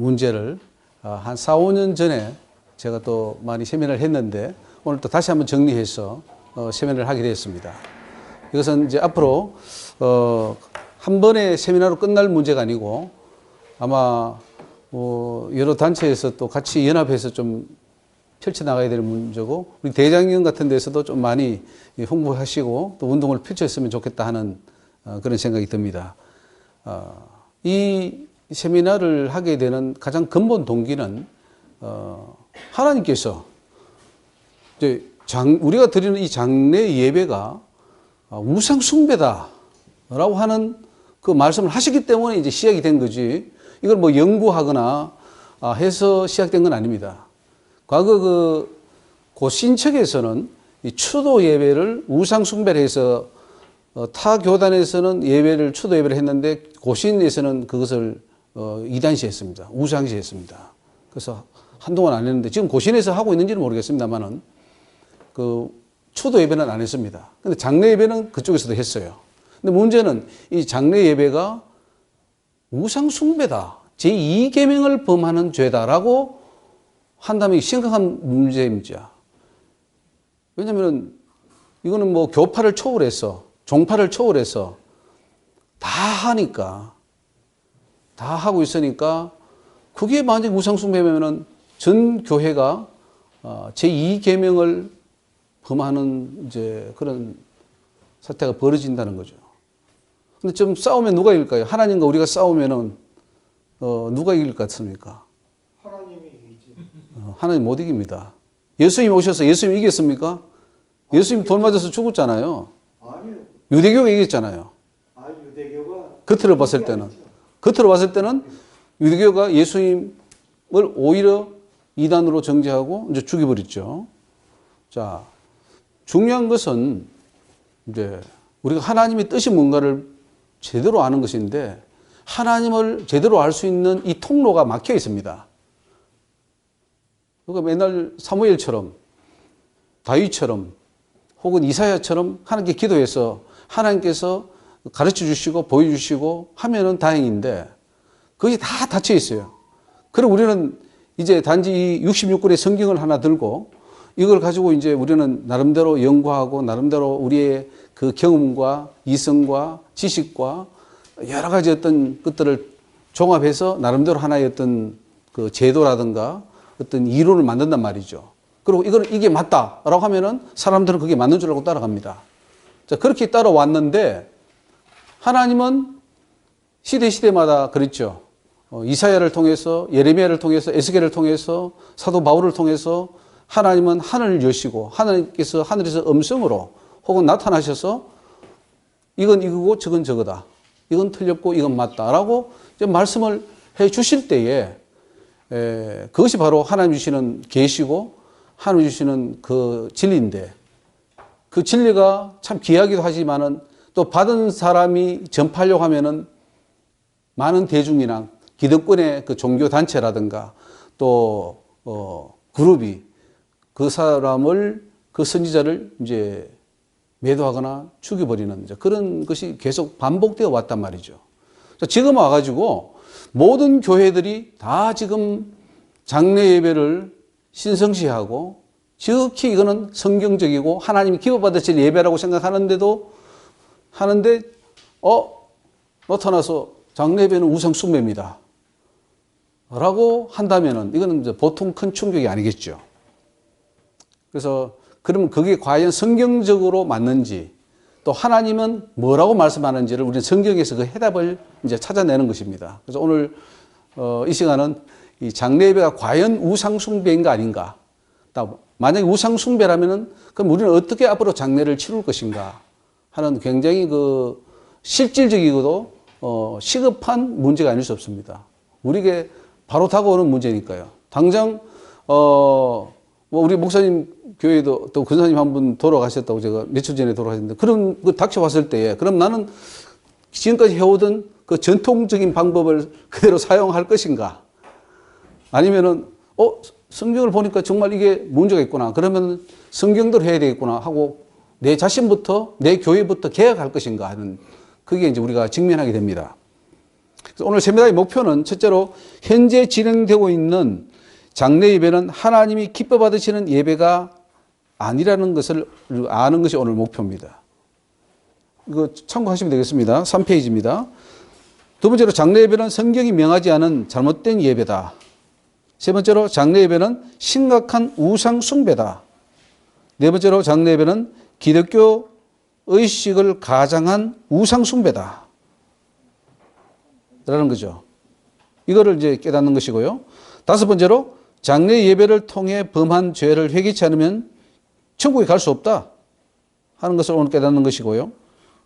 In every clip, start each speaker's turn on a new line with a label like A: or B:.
A: 문제를 한 4, 5년 전에 제가 또 많이 세미나를 했는데 오늘 또 다시 한번 정리해서 세미나를 하게 되었습니다. 이것은 이제 앞으로 한 번의 세미나로 끝날 문제가 아니고 아마 여러 단체에서 또 같이 연합해서 좀 펼쳐나가야 될 문제고 우리 대장경 같은 데서도 좀 많이 홍보하시고 또 운동을 펼쳤으면 좋겠다 하는 그런 생각이 듭니다. 이 세미나를 하게 되는 가장 근본 동기는 하나님께서 이제 우리가 드리는 이 장례 예배가 우상 숭배다라고 하는 그 말씀을 하시기 때문에 이제 시작이 된 거지. 이걸 뭐 연구하거나 해서 시작된 건 아닙니다. 과거 그 신척에서는 이 추도 예배를 우상 숭배를 해서 타 교단에서는 예배를 추도 예배를 했는데 고신에서는 그것을 이단시했습니다. 우상시했습니다. 그래서 한동안 안 했는데 지금 고신에서 하고 있는지는 모르겠습니다만은 그 추도 예배는 안 했습니다. 근데 장례 예배는 그쪽에서도 했어요. 근데 문제는 이 장례 예배가 우상 숭배다. 제2계명을 범하는 죄다라고 한다면 심각한 문제입니다. 왜냐하면 이거는 뭐 교파를 초월해서 종파를 초월해서 다 하니까 다 하고 있으니까 그게 만약 우상 숭배면은 전 교회가 제2계명을 범하는 이제 그런 사태가 벌어진다는 거죠. 근데 좀 싸우면 누가 이길까요? 하나님과 우리가 싸우면은 누가 이길 것 같습니까?
B: 하나님이 이기지.
A: 하나님 못 이깁니다. 예수님 오셔서 예수님 이겼습니까? 예수님 돌 맞아서 죽었잖아요.
B: 아니요.
A: 유대교가 이겼잖아요.
B: 유대교가
A: 겉으로 봤을 때는 유대교가 예수님을 오히려 이단으로 정죄하고 이제 죽여버렸죠. 자, 중요한 것은 이제 우리가 하나님의 뜻이 뭔가를 제대로 아는 것인데 하나님을 제대로 알 수 있는 이 통로가 막혀 있습니다. 그러니까 맨날 사무엘처럼 다윗처럼 혹은 이사야처럼 하나님께 기도해서 하나님께서 가르쳐 주시고 보여주시고 하면은 다행인데 그게 다 닫혀 있어요. 그리고 우리는 이제 단지 이 66권의 성경을 하나 들고 이걸 가지고 이제 우리는 나름대로 연구하고 나름대로 우리의 그 경험과 이성과 지식과 여러 가지 어떤 것들을 종합해서 나름대로 하나의 어떤 그 제도라든가 어떤 이론을 만든단 말이죠. 그리고 이게 맞다라고 하면은 사람들은 그게 맞는 줄 알고 따라갑니다. 자, 그렇게 따라왔는데 하나님은 시대마다 그랬죠. 이사야를 통해서 예레미야를 통해서 에스겔을 통해서 사도 바울을 통해서 하나님은 하늘을 여시고 하나님께서 하늘에서 음성으로 혹은 나타나셔서 이건 이거고 저건 저거다. 이건 틀렸고 이건 맞다라고 이제 말씀을 해 주실 때에 그것이 바로 하나님 주시는 계시고 하나님 주시는 그 진리인데 그 진리가 참 귀하기도 하지만은 또 받은 사람이 전파하려고 하면은 많은 대중이나 기득권의 그 종교 단체라든가 또 그룹이 그 사람을 그 선지자를 이제 매도하거나 죽여버리는 그런 것이 계속 반복되어 왔단 말이죠. 지금 와가지고 모든 교회들이 다 지금 장례 예배를 신성시하고 지극히 이거는 성경적이고 하나님이 기뻐받으실 예배라고 생각하는데도 하는데 나타나서 장례 예배는 우상 숭배입니다 라고 한다면은 이거는 이제 보통 큰 충격이 아니겠죠. 그래서 그러면 그게 과연 성경적으로 맞는지 또 하나님은 뭐라고 말씀하는지를 우리는 성경에서 그 해답을 이제 찾아내는 것입니다. 그래서 오늘 이 시간은 이 장례 예배가 과연 우상 숭배인가 아닌가? 만약에 우상 숭배라면은 그럼 우리는 어떻게 앞으로 장례를 치룰 것인가 하는 굉장히 그 실질적이고도 시급한 문제가 아닐 수 없습니다. 우리에게 바로 다가오는 문제니까요. 당장 뭐 우리 목사님 교회도 또 권사님 한 분 돌아가셨다고 제가 며칠 전에 돌아가셨는데 그런 그 닥쳐왔을 때에 그럼 나는 지금까지 해오던 그 전통적인 방법을 그대로 사용할 것인가? 아니면은 성경을 보니까 정말 이게 문제가 있구나. 그러면 성경대로 해야 되겠구나 하고 내 자신부터 내 교회부터 개혁할 것인가 하는 그게 이제 우리가 직면하게 됩니다. 오늘 세미나의 목표는 첫째로 현재 진행되고 있는 장례 예배는 하나님이 기뻐 받으시는 예배가 아니라는 것을 아는 것이 오늘 목표입니다. 이거 참고하시면 되겠습니다. 3페이지입니다. 두 번째로 장례 예배는 성경이 명하지 않은 잘못된 예배다. 세 번째로 장례 예배는 심각한 우상 숭배다. 네 번째로 장례 예배는 기독교 의식을 가장한 우상 숭배다. 라는 거죠. 이거를 이제 깨닫는 것이고요. 다섯 번째로 장례 예배를 통해 범한 죄를 회개치 않으면 천국에 갈 수 없다 하는 것을 오늘 깨닫는 것이고요.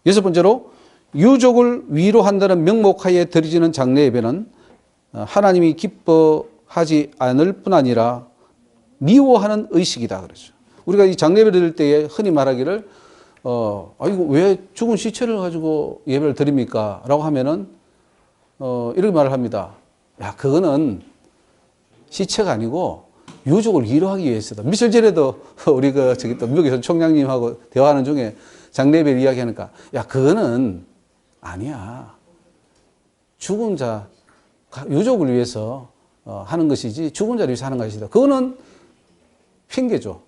A: 여섯 번째로 유족을 위로한다는 명목하에 드려지는 장례 예배는 하나님이 기뻐하지 않을 뿐 아니라 미워하는 의식이다 그러죠. 우리가 이 장례 예배를 드릴 때에 흔히 말하기를 이거 왜 죽은 시체를 가지고 예배를 드립니까? 라고 하면은 이렇게 말을 합니다. 야, 그거는 시체가 아니고 유족을 위로하기 위해서다. 며칠 전에도 우리 또 미국에서 총장님하고 대화하는 중에 장례 예배를 이야기하니까 야, 그거는 아니야. 죽은 자, 유족을 위해서 하는 것이지 죽은 자를 위해서 하는 것이다. 그거는 핑계죠.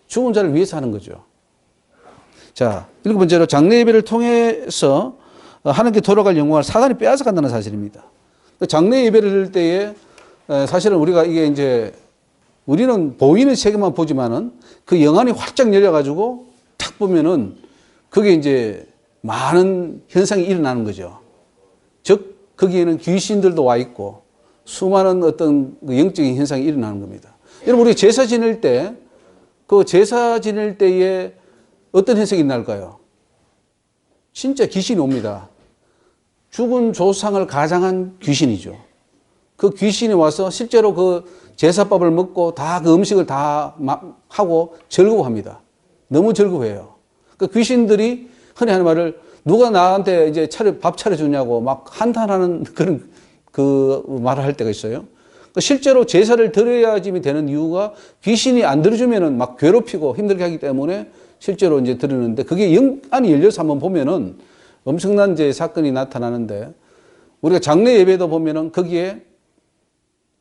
A: 죽은 자를 위해서 하는 거죠. 자, 일곱 번째로 장례 예배를 통해서 하나님께 돌아갈 영광을 사단이 빼앗아 간다는 사실입니다. 장례 예배를 드릴 때에 사실은 우리가 이게 이제 우리는 보이는 세계만 보지만은 그 영안이 활짝 열려가지고 탁 보면은 그게 이제 많은 현상이 일어나는 거죠. 즉, 거기에는 귀신들도 와 있고 수많은 어떤 영적인 현상이 일어나는 겁니다. 여러분, 우리 제사 지낼 때, 그 제사 지낼 때에 어떤 현상이 날까요? 진짜 귀신이 옵니다. 죽은 조상을 가장한 귀신이죠. 그 귀신이 와서 실제로 그 제사밥을 먹고 다 그 음식을 다 하고 즐거워합니다. 너무 즐거워해요. 그 귀신들이 흔히 하는 말을 누가 나한테 이제 밥 차려주냐고 막 한탄하는 그런 그 말을 할 때가 있어요. 실제로 제사를 드려야지 되는 이유가 귀신이 안 들어주면은 막 괴롭히고 힘들게 하기 때문에 실제로 이제 드리는데 그게 영안이 열려서 한번 보면은 엄청난 이제 사건이 나타나는데 우리가 장례 예배도 보면은 거기에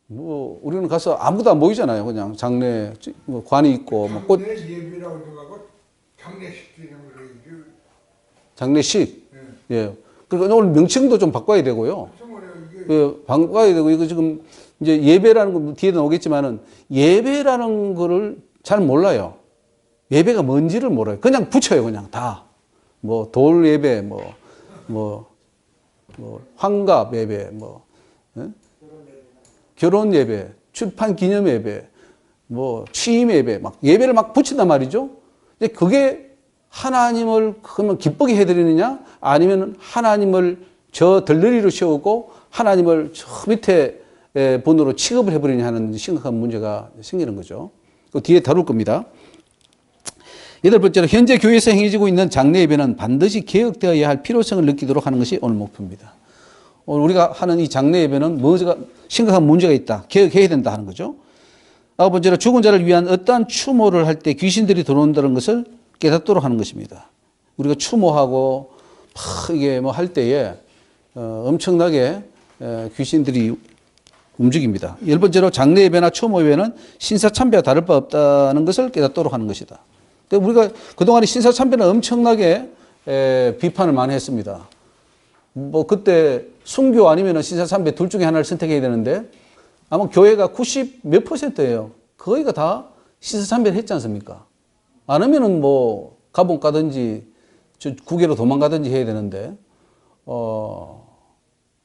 A: 뭐 우리는 가서 아무도 안 보이잖아요. 그냥 장례 관이 있고 뭐 꽃
C: 예배라고 생각하고 장례식 드리는 거예요.
A: 장례식. 예. 그러니까 오늘 명칭도 좀 바꿔야 되고요. 바꿔야 되고 이거 지금 이제 예배라는 거 뒤에 나오겠지만은 예배라는 거를 잘 몰라요. 예배가 뭔지를 몰라요. 그냥 붙여요. 그냥 다. 뭐 돌 예배, 환갑 예배, 예? 결혼 예배, 출판 기념 예배, 취임 예배, 막 예배를 막 붙인단 말이죠. 근데 그게 하나님을 그러면 기쁘게 해드리느냐, 아니면 하나님을 저 들러리로 세우고 하나님을 저 밑에 분으로 취급을 해버리냐 하는 심각한 문제가 생기는 거죠. 그 뒤에 다룰 겁니다. 여덟 번째로 현재 교회에서 행해지고 있는 장례 예배는 반드시 개혁되어야 할 필요성을 느끼도록 하는 것이 오늘 목표입니다. 오늘 우리가 하는 이 장례 예배는 뭐가 심각한 문제가 있다. 개혁해야 된다 하는 거죠. 아홉 번째로 죽은 자를 위한 어떠한 추모를 할 때 귀신들이 들어온다는 것을 깨닫도록 하는 것입니다. 우리가 추모하고 이게 할 때에 엄청나게 귀신들이 움직입니다. 열 번째로 장례 예배나 추모 예배는 신사참배와 다를 바 없다는 것을 깨닫도록 하는 것이다. 우리가 그동안에 신사참배는 엄청나게 비판을 많이 했습니다. 그때 순교 아니면 신사참배 둘 중에 하나를 선택해야 되는데 아마 교회가 90 몇 %예요. 거의가 다 신사참배를 했지 않습니까? 안 하면은 가봉 가든지 국외로 도망가든지 해야 되는데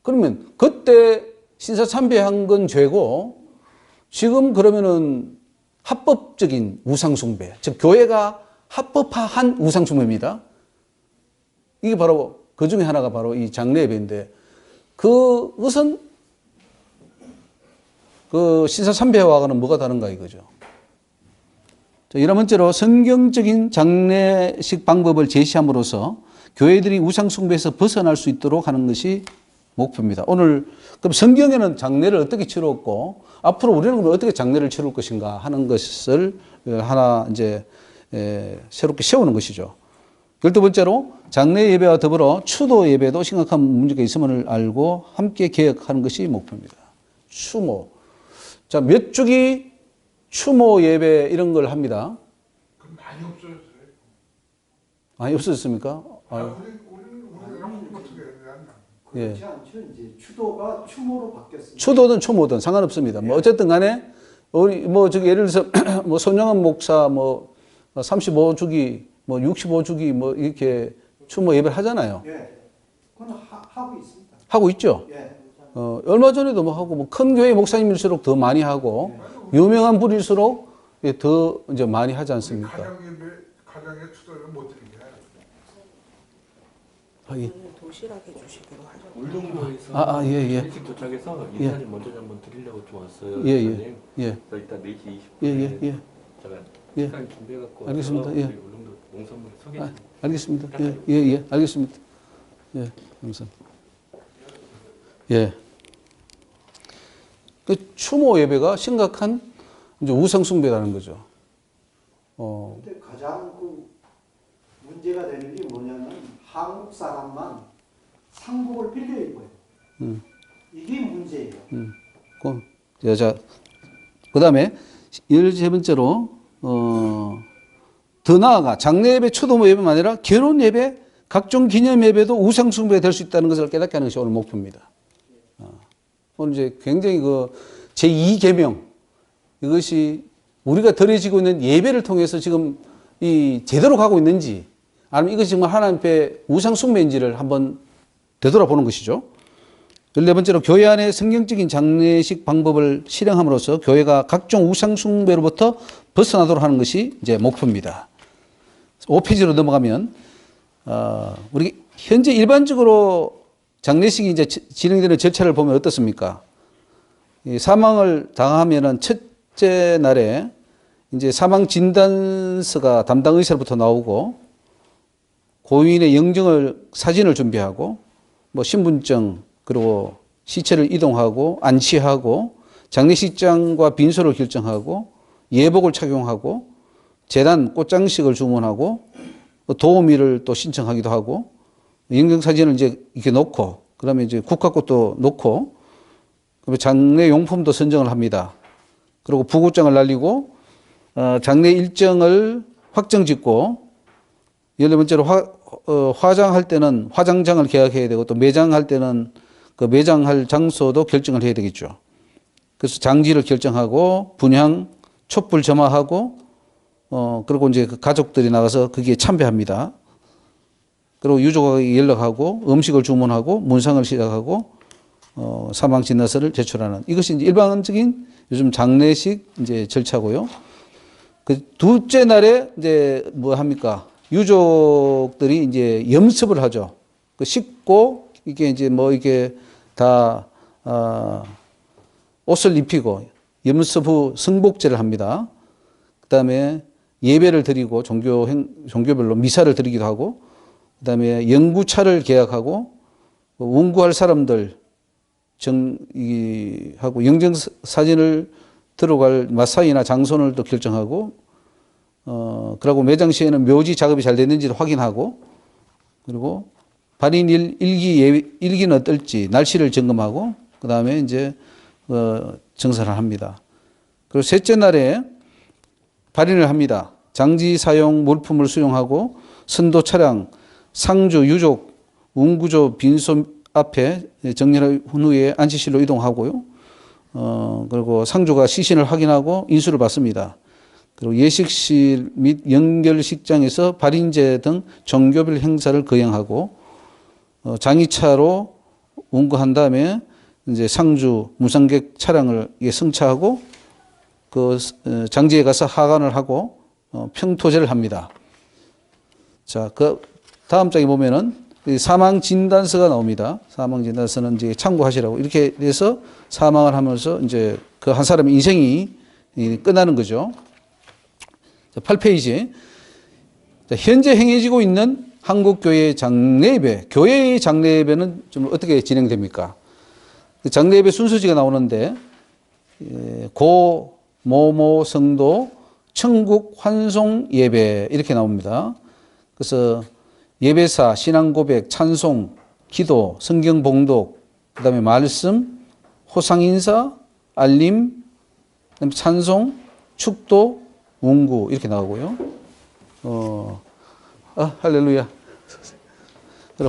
A: 그러면 그때 신사참배한 건 죄고 지금 그러면은 합법적인 우상숭배, 즉 교회가 합법화한 우상숭배입니다. 이게 바로 그 중에 하나가 바로 이 장례 예배인데 그것은 그 신사참배와는 뭐가 다른가 이거죠. 자, 11번째로 성경적인 장례식 방법을 제시함으로써 교회들이 우상숭배에서 벗어날 수 있도록 하는 것이 목표입니다. 오늘 그럼 성경에는 장례를 어떻게 치렀고 앞으로 우리는 어떻게 장례를 치를 것인가 하는 것을 하나 이제 새롭게 세우는 것이죠. 12번째로 장례 예배와 더불어 추도 예배도 심각한 문제가 있음을 알고 함께 개혁하는 것이 목표입니다. 추모. 자, 몇 주기 추모 예배 이런 걸 합니다.
C: 그 많이 없어졌어요.
A: 많이 없어졌습니까? 아유,
C: 우리랑 어떻게 해야 되나?
A: 예.
B: 그렇지 않죠. 이제 추도가 추모로 바뀌었습니다.
A: 추도든 추모든 상관없습니다. 뭐 어쨌든 간에 우리 뭐 저기 예를 들어서 뭐 손영은 목사 뭐 35주기 뭐 65주기 뭐 이렇게 추모 예배를 하잖아요.
B: 예. 그건 하고 있습니다.
A: 하고 있죠.
B: 예.
A: 얼마 전에도 뭐 하고 뭐 큰 교회 목사님일수록 더 많이 하고 유명한 분일수록 더 이제 많이 하지 않습니까?
C: 가정의 추도를 못 드리게.
D: 도시락 해주시기로 하죠.
E: 울릉도에서
A: 예, 예.
E: 일찍 도착해서 인사를 먼저 한번 드리려고 좀 왔어요.
A: 예, 예.
E: 목사님.
A: 예.
E: 그래서 이따 4시 20분에
A: 예, 예.
E: 제가
A: 예.
E: 시간 준비해갖고
A: 알겠습니다.
E: 와서
A: 예.
E: 우리 울릉도 농산물 소개 좀
A: 알겠습니다. 예, 예, 예. 알겠습니다. 예. 감사합니다. 예. 그 추모 예배가 심각한 이제 우상숭배라는 거죠.
B: 근데 가장 그 문제가 되는 게 뭐냐면 한국 사람만 상복을 빌려 입어요. 이게 문제예요.
A: 자, 그 다음에 13번째로, 더 나아가 장례 예배, 추도 예배만 아니라 결혼 예배, 각종 기념 예배도 우상숭배가 될 수 있다는 것을 깨닫게 하는 것이 오늘 목표입니다. 오늘 이제 굉장히 그 제2계명, 이것이 우리가 드려지고 있는 예배를 통해서 지금 이 제대로 가고 있는지, 아니면 이것이 정말 하나님 앞에 우상숭배인지를 한번 되돌아보는 것이죠. 14번째로 교회 안에 성경적인 장례식 방법을 실행함으로써 교회가 각종 우상숭배로부터 벗어나도록 하는 것이 이제 목표입니다. 5페이지로 넘어가면, 우리 현재 일반적으로 장례식이 이제 진행되는 절차를 보면 어떻습니까? 이 사망을 당하면은 첫째 날에 이제 사망 진단서가 담당 의사로부터 나오고 고인의 영정을 사진을 준비하고 뭐 신분증 그리고 시체를 이동하고 안치하고 장례식장과 빈소를 결정하고 예복을 착용하고 제단 꽃장식을 주문하고 도우미를 또 신청하기도 하고 영정 사진을 이제 이렇게 놓고 그다음에 이제 국화꽃도 놓고 그다음에 장례 용품도 선정을 합니다. 그리고 부고장을 날리고 장례 일정을 확정짓고 14번째로 화장할 때는 화장장을 계약해야 되고 또 매장할 때는 그 매장할 장소도 결정을 해야 되겠죠. 그래서 장지를 결정하고 분향, 촛불 점화하고 그리고 이제 그 가족들이 나가서 거기에 참배합니다. 그리고 유족에게 연락하고 음식을 주문하고 문상을 시작하고 사망 진단서를 제출하는 이것이 이제 일반적인 요즘 장례식 이제 절차고요. 그 둘째 날에 이제 뭐 합니까? 유족들이 이제 염습을 하죠. 그 씻고 이게 이제 뭐 이게 다 옷을 입히고 염습 후 승복제를 합니다. 그다음에 예배를 드리고 종교별로 미사를 드리기도 하고 그다음에 연구차를 계약하고 운구할 사람들 하고 영정 사진을 들어갈 마사이나 장소를 또 결정하고 그러고 매장 시에는 묘지 작업이 잘 됐는지도 확인하고 그리고 발인 일기는 어떨지 날씨를 점검하고 그다음에 이제 정산을 합니다. 그리고 셋째 날에 발인을 합니다. 장지 사용 물품을 수용하고 선도 차량, 상주, 유족, 운구조, 빈소 앞에 정렬한 후에 안치실로 이동하고요. 그리고 상주가 시신을 확인하고 인수를 받습니다. 그리고 예식실 및 연결식장에서 발인제 등 종교별 행사를 거행하고 장의차로 운구한 다음에 이제 상주 무상객 차량을 승차하고 그 장지에 가서 하관을 하고 평토제를 합니다. 자, 그 다음 장에 보면은 사망 진단서가 나옵니다. 사망 진단서는 이제 참고하시라고 이렇게 해서 사망을 하면서 이제 그 한 사람의 인생이 끝나는 거죠. 8페이지. 현재 행해지고 있는 한국교회의 장례예배, 교회의 장례예배는 좀 어떻게 진행됩니까? 장례예배 순서지가 나오는데 고 모모 성도 천국 환송 예배 이렇게 나옵니다. 그래서 예배사, 신앙고백, 찬송, 기도, 성경 봉독, 그 다음에 말씀, 호상인사, 알림, 그다음에 찬송, 축도, 문구 이렇게 나오고요. 할렐루야.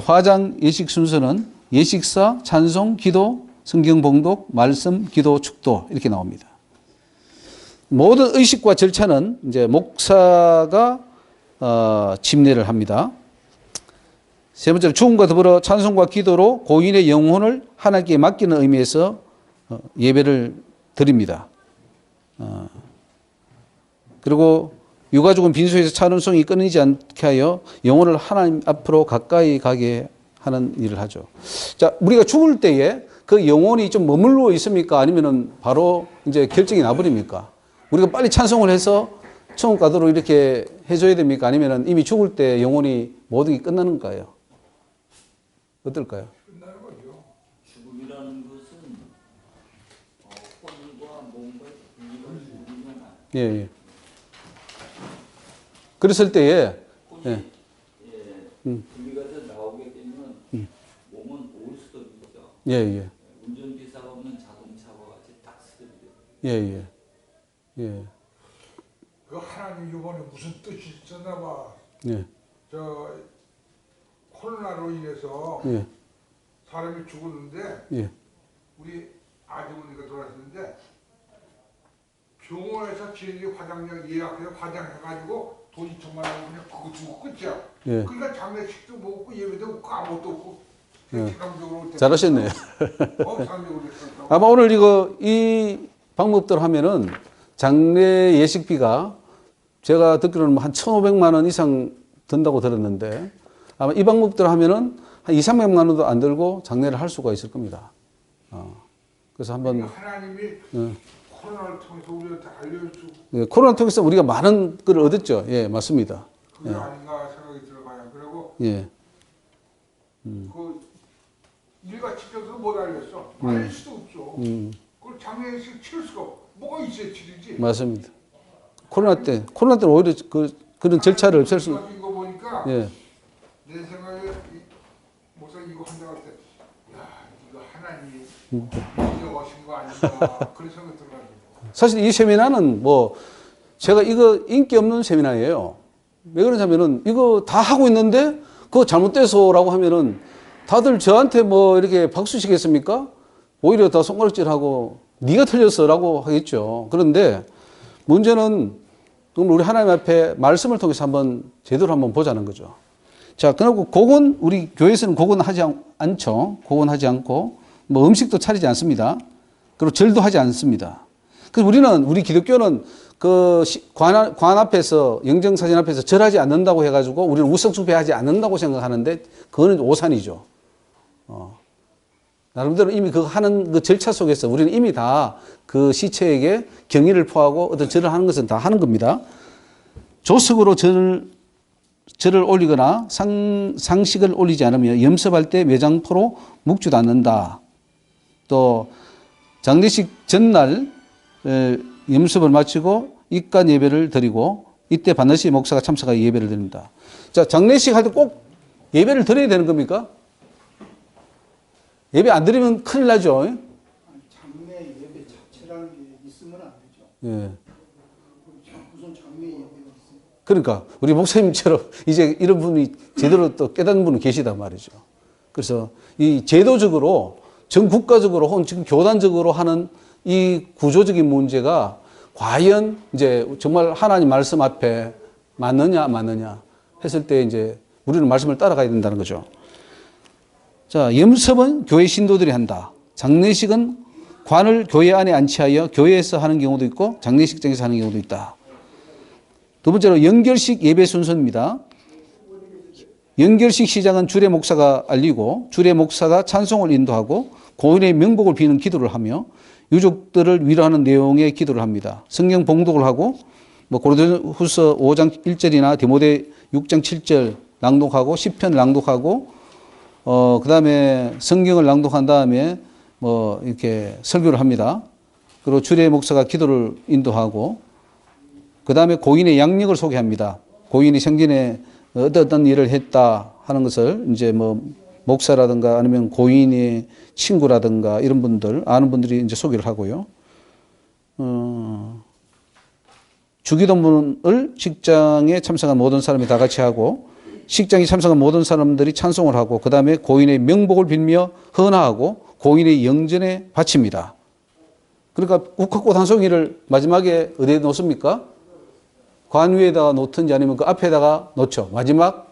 A: 화장 예식 순서는 예식사, 찬송, 기도, 성경 봉독, 말씀, 기도, 축도 이렇게 나옵니다. 모든 의식과 절차는 이제 목사가 집례를 합니다. 세 번째로 죽음과 더불어 찬송과 기도로 고인의 영혼을 하나님께 맡기는 의미에서 예배를 드립니다. 그리고 유가족은 빈소에서 찬송이 끊이지 않게 하여 영혼을 하나님 앞으로 가까이 가게 하는 일을 하죠. 자, 우리가 죽을 때에 그 영혼이 좀 머물러 있습니까? 아니면은 바로 이제 결정이 나버립니까? 우리가 빨리 찬송을 해서 천국 가도록 이렇게 해줘야 됩니까? 아니면은 이미 죽을 때 영혼이 모든 게 끝나는 거예요? 어떨까요?
C: 끝나는 거죠.
F: 죽음이라는 것은 혼과 몸과 분리를 죽으면
A: 예, 예. 그랬을 때에, 예.
F: 분리가 돼 나오게 되면 몸은 올 수도 있죠.
A: 예, 예.
F: 운전기사가 없는 자동차와 같이 딱 쓰러져요.
A: 예, 예. 예.
C: 그 하나님 이번에 무슨 뜻이 있었나 봐.
A: 예.
C: 저 코로나로 인해서
A: 예.
C: 사람이 죽었는데
A: 예.
C: 우리 아주머니가 돌아가셨는데 병원에서 지인이 화장약 예약해서 화장해가지고 돈 2천만 원 그냥 그거 주고 끝이야.
A: 예.
C: 그러니까 장례식도 못 없고 예배도 없고 아무것도 없고
A: 예.
C: 상적으로
A: 잘하셨네요.
C: 상적으로 했다고.
A: 아마 오늘 이 방법대로 하면은 장례 예식비가 제가 듣기로는 한 1,500만 원 이상 든다고 들었는데 아마 이 방법대로 하면은 한 2, 300만 원도 안 들고 장례를 할 수가 있을 겁니다. 그래서 한번
C: 그러니까 하나님이 코로나를 통해서 우리한테 알려주고
A: 예, 코로나 통해서 우리가 많은 걸 얻었죠. 예, 맞습니다.
C: 그게 아닌가 생각이 들어가요. 그리고
A: 예,
C: 그 일같이 펴서 못 알렸어. 알릴 수도 없어. 그걸 장례식 치를 수가 없고 뭐가 있어야 치르지.
A: 맞습니다. 코로나 때는 오히려 그런 절차를 없앨 수.
C: 바뀐 거 보니까
A: 예,
C: 내 생각에 목사 이거 한다고 할 때, 야 이거 하나님이 인정하신 거 아닌가 그런 생각이 들어가지고.
A: 사실 이 세미나는 뭐 제가 이거 인기 없는 세미나예요. 왜 그러냐면은 이거 다 하고 있는데 그거 잘못돼서라고 하면은 다들 저한테 뭐 이렇게 박수 치겠습니까? 오히려 더 손가락질하고 네가 틀렸어라고 하겠죠. 그런데 문제는 그럼 우리 하나님 앞에 말씀을 통해서 한번 제대로 한번 보자는 거죠. 자, 그리고 곡은 우리 교회에서는 곡은 하지 않죠. 곡은 하지 않고 뭐 음식도 차리지 않습니다. 그리고 절도 하지 않습니다. 그래서 우리 기독교는 그 관 앞에서 영정사진 앞에서 절하지 않는다고 해가지고 우리는 우상숭배하지 않는다고 생각하는데 그거는 오산이죠. 나름대로 이미 그 하는 그 절차 속에서 우리는 이미 다 그 시체에게 경의를 표하고 어떤 절을 하는 것은 다 하는 겁니다. 조석으로 절을 올리거나 상식을 올리지 않으며 염습할 때 매장포로 묵지도 않는다. 또 장례식 전날 염습을 마치고 입간 예배를 드리고 이때 반드시 목사가 참석하여 예배를 드립니다. 자, 장례식 할 때 꼭 예배를 드려야 되는 겁니까? 예배 안 드리면 큰일 나죠.
B: 장례 예배 자체라는 게 있으면 안 되죠.
A: 예.
B: 무슨 장례 예배가 있어요?
A: 그러니까 우리 목사님처럼 이제 이런 분이 제대로 또 깨닫는 분은 계시단 말이죠. 그래서 이 제도적으로 전 국가적으로 혹은 지금 교단적으로 하는 이 구조적인 문제가 과연 이제 정말 하나님 말씀 앞에 맞느냐 안 맞느냐 했을 때 이제 우리는 말씀을 따라가야 된다는 거죠. 자, 염습은 교회 신도들이 한다. 장례식은 관을 교회 안에 안치하여 교회에서 하는 경우도 있고 장례식장에서 하는 경우도 있다. 두 번째로 연결식 예배 순서입니다. 연결식 시작은 주례 목사가 알리고 주례 목사가 찬송을 인도하고 고인의 명복을 비는 기도를 하며 유족들을 위로하는 내용의 기도를 합니다. 성경 봉독을 하고 뭐 고린도후서 5장 1절이나 디모데 6장 7절 낭독하고 시편 낭독하고 그다음에 성경을 낭독한 다음에 뭐 이렇게 설교를 합니다. 그리고 주례 목사가 기도를 인도하고 그다음에 고인의 양력을 소개합니다. 고인이 생전에 어떤 일을 했다 하는 것을 이제 뭐 목사라든가 아니면 고인의 친구라든가 이런 분들, 아는 분들이 이제 소개를 하고요. 주기도문을 식장에 참석한 모든 사람이 다 같이 하고, 식장에 참석한 모든 사람들이 찬송을 하고, 그 다음에 고인의 명복을 빌며 헌화하고 고인의 영전에 바칩니다. 그러니까 국화꽃 한 송이를 마지막에 어디에 놓습니까? 관 위에다가 놓든지 아니면 그 앞에다가 놓죠. 마지막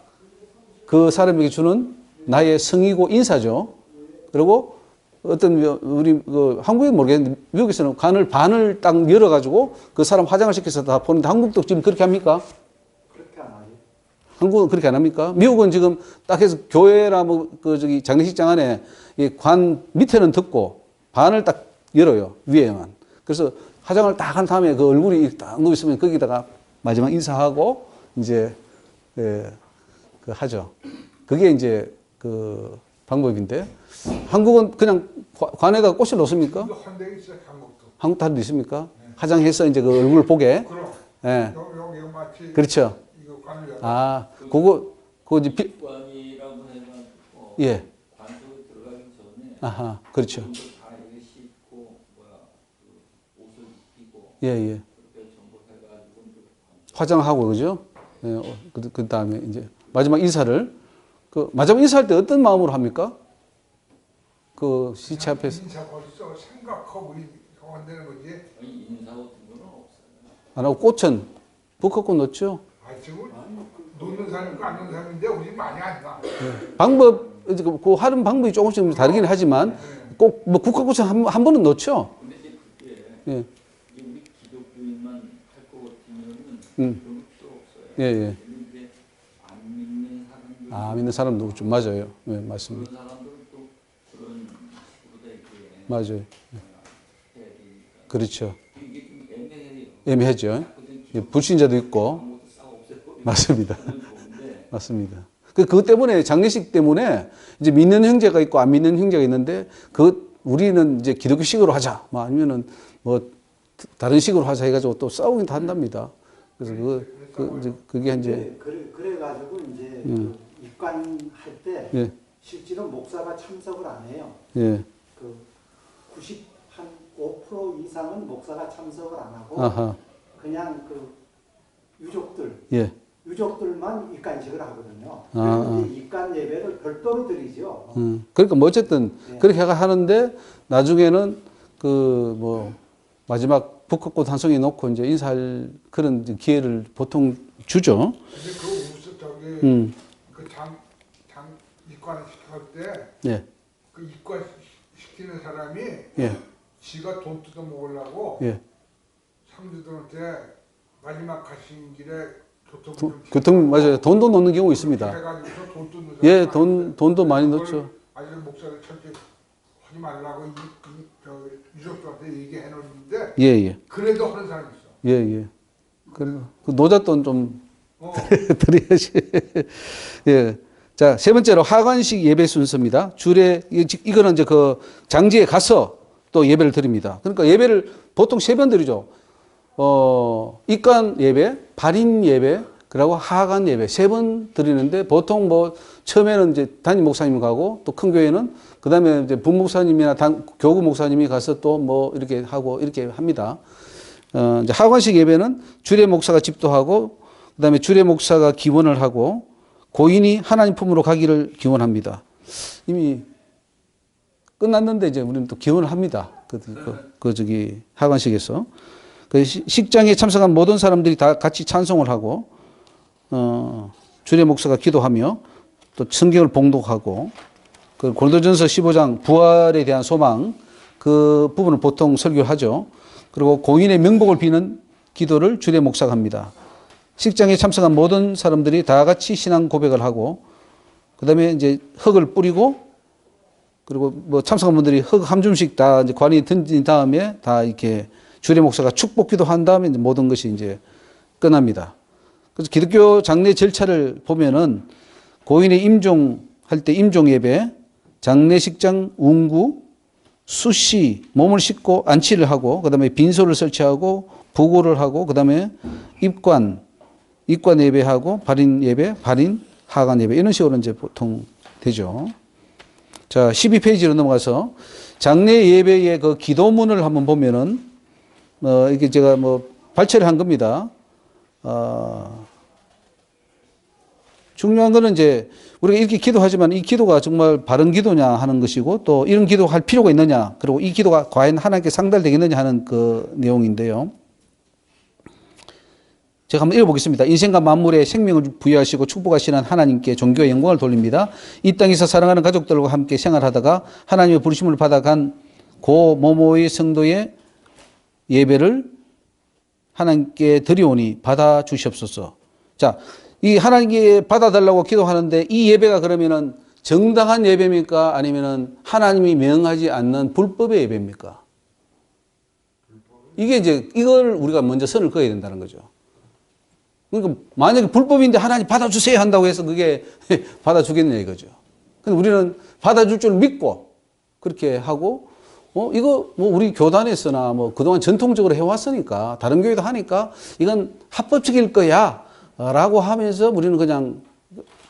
A: 그 사람에게 주는 나의 성의고 인사죠. 그리고 어떤 우리 그 한국에 모르겠는데 미국에서는 관을 반을 딱 열어가지고 그 사람 화장을 시켜서 다 보는데 한국도 지금 그렇게 합니까?
B: 그렇게 안 하죠.
A: 한국은 그렇게 안 합니까? 미국은 지금 딱 해서 교회나 뭐 그 저기 장례식장 안에 이 관 밑에는 덮고 반을 딱 열어요. 위에만. 그래서 화장을 딱 한 다음에 그 얼굴이 딱 누워 있으면 거기다가 마지막 인사하고 이제 그 하죠. 그게 이제 그 방법인데 한국은 그냥 관에다가 꽃을 놓습니까?
C: 이거 한 대 있어요, 한국도.
A: 한국 다른 데 있습니까? 화장해서 이제 그 얼굴 보게.
C: 그럼
A: 예.
C: 여기 마치
A: 그렇죠.
C: 이거 관을 열어.
A: 아, 그거 이제
F: 관이라고 해가지고
A: 예.
F: 관 속에 들어가기 전에
A: 아하, 그렇죠.
F: 전부 다 이렇게 씻고 그 옷을 입히고
A: 예, 예.
F: 그렇게 전부 해가지고 이제
A: 화장하고 그죠? 예, 그 다음에 이제 마지막 인사를 그 마지막 인사할 때 어떤 마음으로 합니까? 그 시체 앞에서
C: 인사 벌써 생각하고 안 되는 거지.
F: 아니, 인사 같은 거는 없어요.
A: 안 하고 꽃은 북한꽃 넣죠.
C: 아, 지금 놓는 사람과 안 놓는 사람인데 우리 많이 안 나.
A: 방법 그 하는 방법이 조금씩 다르긴 하지만 꼭 뭐 국화꽃은 한 번은 넣죠.
F: 근데 이제 그게
A: 예,
F: 이게 우리 기독교인만 할 것 같으면은
A: 음.
F: 그런 필요 없어요.
A: 예, 예.
F: 근데 안 믿는 사람들
A: 아 믿는 사람도 좀 맞아요. 예, 맞습니다.
F: 그런 사람들은 또 그런 식으로 다 이렇게
A: 맞아요.
F: 해야 되니까
A: 그렇죠.
F: 이게 좀 애매해요.
A: 애매하죠. 예, 불신자도 있고
F: 아무것도 싹 없애버리고
A: 맞습니다.
F: 하면 좋은데
A: 맞습니다. 그것 때문에 장례식 때문에 이제 믿는 형제가 있고 안 믿는 형제가 있는데 우리는 이제 기독교식으로 하자, 뭐 아니면은 뭐 다른 식으로 하자 해가지고 또 싸우긴 한답니다. 그래서 이제 그게 이제
B: 그래가지고 이제 그 입관할 때
A: 예,
B: 실제로 목사가 참석을 안 해요.
A: 예,
B: 그 95% 이상은 목사가 참석을 안 하고
A: 아하,
B: 그냥 그
A: 예,
B: 유족들만 입관식을 하거든요.
A: 아,
B: 그리고 이제 입관 예배를 별도로 드리죠.
A: 그러니까 뭐 어쨌든
B: 네.
A: 그렇게 하는데 나중에는 그 뭐 마지막 북한꽃 한 송이 놓고 이제 인사할 그런 이제 기회를 보통 주죠.
C: 근데 그 무슨 저기 그장 입관 시킬 때
A: 예,
C: 그 입관 시키는 사람이
A: 예,
C: 지가 돈 뜯어 먹으려고
A: 예.
C: 상주들한테 마지막 가신 길에 교통
A: 교통 맞아요. 돈도 넣는 경우 있습니다.
C: 해가지고서 돈 뜯는 사람
A: 예,
C: 많은데
A: 돈도 많이
C: 그걸
A: 넣죠.
C: 아주 목사를 철저히 하지 말라고 유족들한테 얘기해 놓는데
A: 예, 예,
C: 그래도 하는 사람이 있어.
A: 예, 예. 그리고 그 노잣돈 좀
C: 어.
A: 드려야지. 예. 자, 세 번째로 하관식 예배 순서입니다. 이거는 이제 그 장지에 가서 또 예배를 드립니다. 그러니까 예배를 보통 세 번 드리죠. 입관 예배, 발인 예배, 그리고 하관 예배 세 번 드리는데 보통 뭐 처음에는 이제 담임 목사님 가고 또 큰 교회는 그 다음에 이제 분목사님이나 교구 목사님이 가서 또 뭐 이렇게 하고 이렇게 합니다. 이제 하관식 예배는 주례 목사가 집도하고 그 다음에 주례 목사가 기원을 하고 고인이 하나님 품으로 가기를 기원합니다. 이미 끝났는데 이제 우리는 또 기원을 합니다. 저기 하관식에서. 그 식장에 참석한 모든 사람들이 다 같이 찬송을 하고, 주례 목사가 기도하며 또 성경을 봉독하고, 그 고린도전서 15장 부활에 대한 소망 그 부분을 보통 설교하죠. 그리고 고인의 명복을 비는 기도를 주례 목사가 합니다. 식장에 참석한 모든 사람들이 다 같이 신앙 고백을 하고, 그 다음에 이제 흙을 뿌리고, 그리고 뭐 참석한 분들이 흙 한 줌씩 다 이제 관이 던진 다음에 다 이렇게 주례 목사가 축복 기도한 다음에 이제 모든 것이 이제 끝납니다. 그래서 기독교 장례 절차를 보면은 고인의 임종할 때 임종 예배, 장례식장 운구, 수시, 몸을 씻고 안치를 하고, 그 다음에 빈소를 설치하고, 부고를 하고, 그 다음에 입관 예배하고, 발인 예배, 발인, 하간 예배 이런 식으로 이제 보통 되죠. 자, 12페이지로 넘어가서 장례 예배의 그 기도문을 한번 보면은 이게 제가 뭐 발췌를 한 겁니다. 중요한 거는 이제 우리가 이렇게 기도하지만 이 기도가 정말 바른 기도냐 하는 것이고 또 이런 기도할 필요가 있느냐 그리고 이 기도가 과연 하나님께 상달되겠느냐 하는 그 내용인데요. 제가 한번 읽어보겠습니다. 인생과 만물에 생명을 부여하시고 축복하시는 하나님께 존귀와 영광을 돌립니다. 이 땅에서 사랑하는 가족들과 함께 생활하다가 하나님의 부르심을 받아간 고 모모의 성도의 예배를 하나님께 드리오니 받아주시옵소서. 자, 이 하나님께 받아달라고 기도하는데 이 예배가 그러면은 정당한 예배입니까? 아니면은 하나님이 명하지 않는 불법의 예배입니까? 이게 이제 이걸 우리가 먼저 선을 그어야 된다는 거죠. 그러니까 만약에 불법인데 하나님 받아주세요 한다고 해서 그게 받아주겠냐 이거죠. 근데 우리는 받아줄 줄 믿고 그렇게 하고 이거 뭐 우리 교단에서나 뭐 그동안 전통적으로 해왔으니까 다른 교회도 하니까 이건 합법적일 거야 라고 하면서 우리는 그냥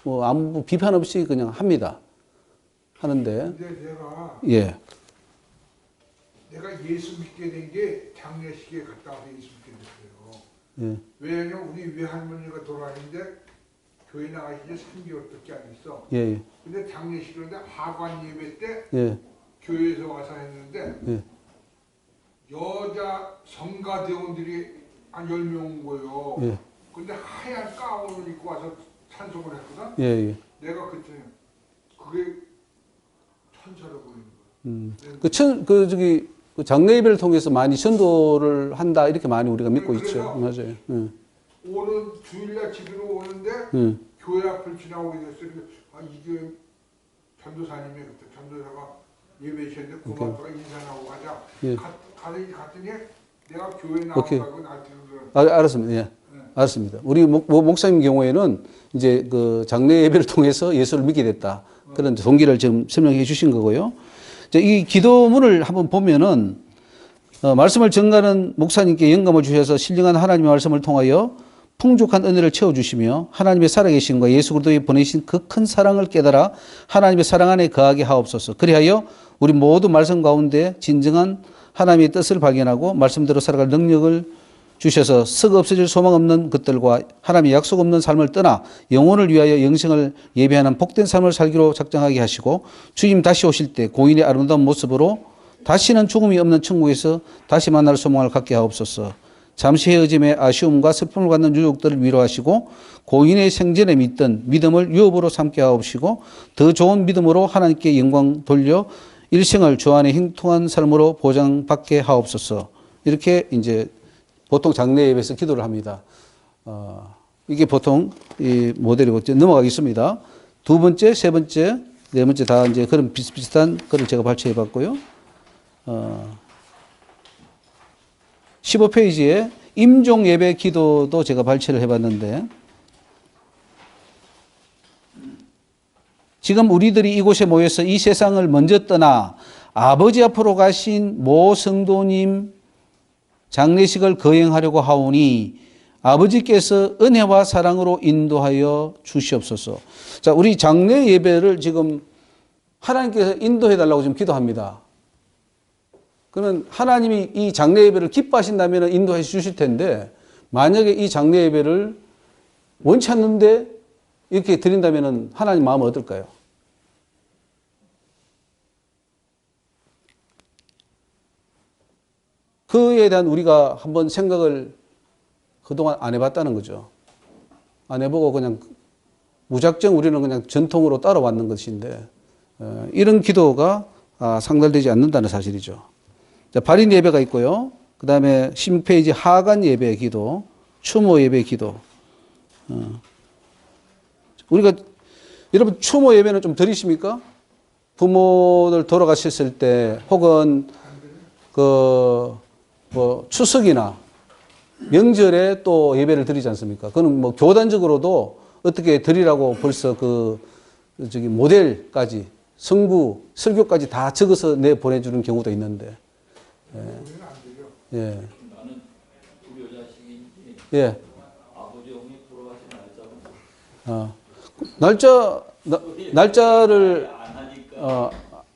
A: 뭐 아무 비판 없이 그냥 합니다. 하는데
C: 근데 내가 예수 믿게 된 게 장례식에 갔다 와서 예수 믿게 됐어요.
A: 예.
C: 왜냐면 우리 외할머니가 돌아가셨는데 교회 나가신 지 3개월밖에 안 됐어.
A: 예.
C: 근데 장례식을 했는데 하관 예배 때
A: 예.
C: 교회에서 와서 했는데
A: 예.
C: 여자 성가대원들이 한 10명 온 거예요.
A: 예.
C: 근데 하얀 가운을 입고 와서 찬송을 했거든.
A: 예.
C: 내가 그때 그게 천사로 보이는 거야.
A: 그 장례 예배를 통해서 많이 전도를 한다 이렇게 많이 우리가 믿고
C: 그래서
A: 있죠. 맞아요.
C: 오는 주일날 집으로 오는데 교회 앞을 지나오게 됐어요. 근데 이게 전도사님이 그때 전도사가 예배하셨는데 고맙다가 인사하고 가자.
A: 예.
C: 갔더니 내가 교회
A: 오케이.
C: 나오고 나한테
A: 알았습니다. 예. 알았습니다. 우리 목사님 경우에는 이제 그 장례 예배를 통해서 예수를 믿게 됐다. 그런 동기를 지금 설명해 주신 거고요. 이 기도문을 한번 보면은 말씀을 전가하는 목사님께 영감을 주셔서 신령한 하나님의 말씀을 통하여 풍족한 은혜를 채워주시며 하나님의 살아계신과 예수 그리스도의 보내신 그 큰 사랑을 깨달아 하나님의 사랑 안에 거하게 하옵소서. 그리하여 우리 모두 말씀 가운데 진정한 하나님의 뜻을 발견하고 말씀대로 살아갈 능력을 주셔서 썩 없어질 소망 없는 것들과 하나님의 약속 없는 삶을 떠나 영혼을 위하여 영생을 예배하는 복된 삶을 살기로 작정하게 하시고 주님 다시 오실 때 고인의 아름다운 모습으로 다시는 죽음이 없는 천국에서 다시 만날 소망을 갖게 하옵소서. 잠시 헤어짐의 아쉬움과 슬픔을 갖는 유족들을 위로하시고 고인의 생전에 믿던 믿음을 유업으로 삼게 하옵시고 더 좋은 믿음으로 하나님께 영광 돌려 일생을 주 안에 행통한 삶으로 보장받게 하옵소서. 이렇게 이제 보통 장례 예배에서 기도를 합니다. 이게 보통 이 모델이고 넘어가겠습니다. 두 번째, 세 번째, 네 번째 다 이제 그런 비슷비슷한 거를 제가 발췌해 봤고요. 15페이지에 임종 예배 기도도 제가 발췌를 해 봤는데 지금 우리들이 이곳에 모여서 이 세상을 먼저 떠나 아버지 앞으로 가신 모 성도님 장례식을 거행하려고 하오니 아버지께서 은혜와 사랑으로 인도하여 주시옵소서. 자, 우리 장례 예배를 지금 하나님께서 인도해 달라고 지금 기도합니다. 그러면 하나님이 이 장례 예배를 기뻐하신다면 인도해 주실 텐데 만약에 이 장례 예배를 원치 않는데 이렇게 드린다면 하나님 마음은 어떨까요? 그에 대한 우리가 한번 생각을 그동안 안 해봤다는 거죠. 안 해보고 그냥 무작정 우리는 그냥 전통으로 따라왔는 것인데 이런 기도가 상달되지 않는다는 사실이죠. 자, 발인 예배가 있고요. 그 다음에 16페이지 하간 예배 기도, 추모 예배 기도. 우리가 여러분 추모 예배는 좀 드리십니까? 부모들 돌아가셨을 때 혹은 추석이나 명절에 또 예배를 드리지 않습니까? 그는 뭐 교단적으로도 어떻게 드리라고 벌써 모델까지 성구, 설교까지 다 적어서 보내주는 경우도 있는데. 예.
F: 나는 우리 여자식인지
A: 예.
F: 아버지 어머니 돌아가신 날짜는
A: 날짜를
F: 안 하니까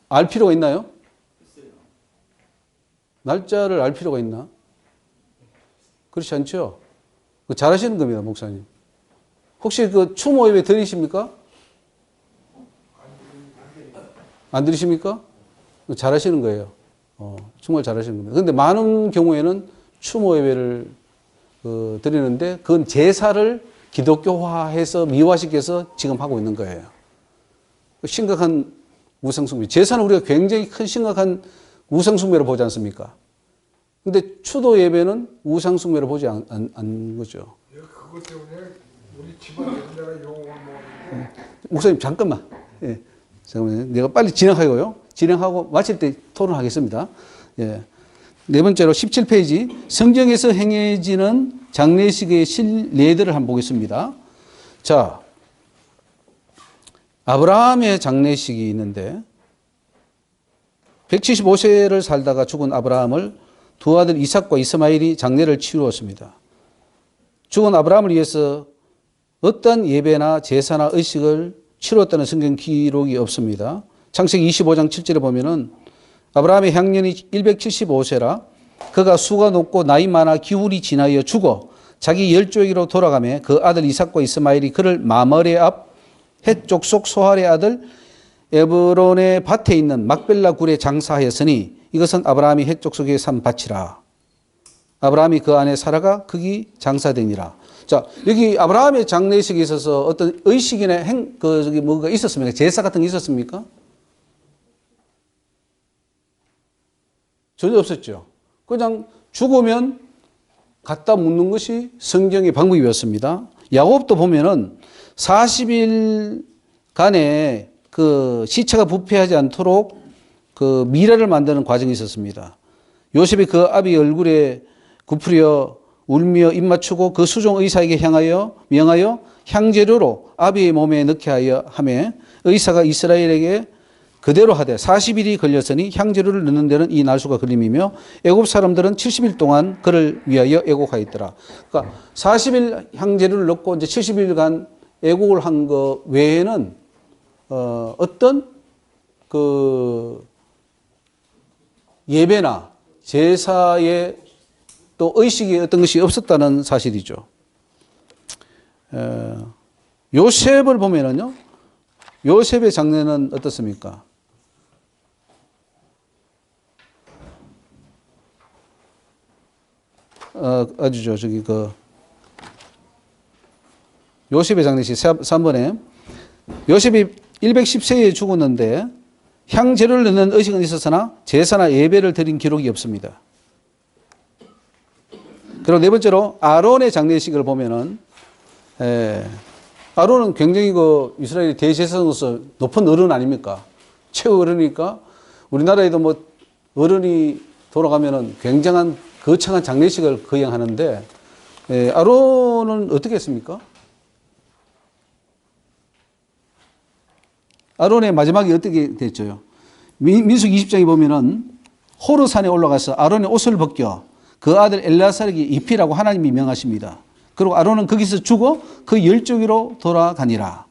A: 알 필요가 있나요?
F: 글쎄요.
A: 날짜를 알 필요가 있나? 그렇지 않죠? 잘하시는 겁니다, 목사님. 혹시 그 추모 예배 드리십니까? 안 드리십니까? 잘하시는 거예요. 정말 잘하시는 겁니다. 그런데 많은 경우에는 추모 예배를 드리는데 그건 제사를 기독교화해서 미화시켜서 지금 하고 있는 거예요. 심각한 우상숭배. 제사는 우리가 굉장히 큰 심각한 우상숭배로 보지 않습니까? 근데 추도 예배는 우상숭배로 보지 않는 거죠.
C: 그것 때문에 우리 집안 내가 욕을 먹었는데
A: 목사님 잠깐만. 예. 잠깐만요. 내가 빨리 진행하고요. 진행하고 마칠 때 토론하겠습니다. 예. 네 번째로 17페이지 성경에서 행해지는 장례식의 실례들을 한번 보겠습니다. 자, 아브라함의 장례식이 있는데 175세를 살다가 죽은 아브라함을 두 아들 이삭과 이스마엘이 장례를 치루었습니다. 죽은 아브라함을 위해서 어떤 예배나 제사나 의식을 치루었다는 성경 기록이 없습니다. 창세기 25장 7절에 보면은 아브라함의 향년이 175세라 그가 수가 높고 나이 많아 기울이 지나여 죽어 자기 열조에게로 돌아가며 그 아들 이삭과 이스마엘이 그를 마머레 앞 헷 족속 소할의 아들 에브론의 밭에 있는 막벨라 굴에 장사하였으니 이것은 아브라함이 헷 족속에 산 밭이라. 아브라함이 그 안에 살아가 거기 장사되니라. 자, 여기 아브라함의 장례식에 있어서 어떤 의식이나 뭔가 있었습니까? 제사 같은 게 있었습니까? 전혀 없었죠. 그냥 죽으면 갖다 묻는 것이 성경의 방법이었습니다. 야곱도 보면은 40일간의 그 시체가 부패하지 않도록 그 미라를 만드는 과정이 있었습니다. 요셉이 그 아비 얼굴에 굽으려 울며 입 맞추고 그 수종 의사에게 명하여 향재료로 아비의 몸에 넣게 하여 하매 의사가 이스라엘에게 그대로 하되 40일이 걸렸으니 향재료를 넣는 데는 이 날수가 걸림이며 애굽 사람들은 70일 동안 그를 위하여 애곡하였더라. 그러니까 40일 향재료를 넣고 이제 70일간 애곡을 한 거 외에는 어떤 그 예배나 제사의 또 의식이 어떤 것이 없었다는 사실이죠. 요셉을 보면은요, 요셉의 장례는 어떻습니까? 아주죠. 저기 요셉의 장례식 3번에 요셉이 110세에 죽었는데 향재료를 넣는 의식은 있었으나 제사나 예배를 드린 기록이 없습니다. 그리고 네 번째로 아론의 장례식을 보면은 아론은 굉장히 이스라엘 대제사장으로서 높은 어른 아닙니까? 최고 어른이니까 우리나라에도 뭐 어른이 돌아가면은 굉장한 거창한 장례식을 거행하는데 아론은 어떻게 했습니까? 아론의 마지막이 어떻게 됐죠? 민수기 20장에 보면은 호르산에 올라가서 아론의 옷을 벗겨 그 아들 엘르아살에게 입히라고 하나님이 명하십니다. 그리고 아론은 거기서 죽어 그 열조기로 돌아가니라.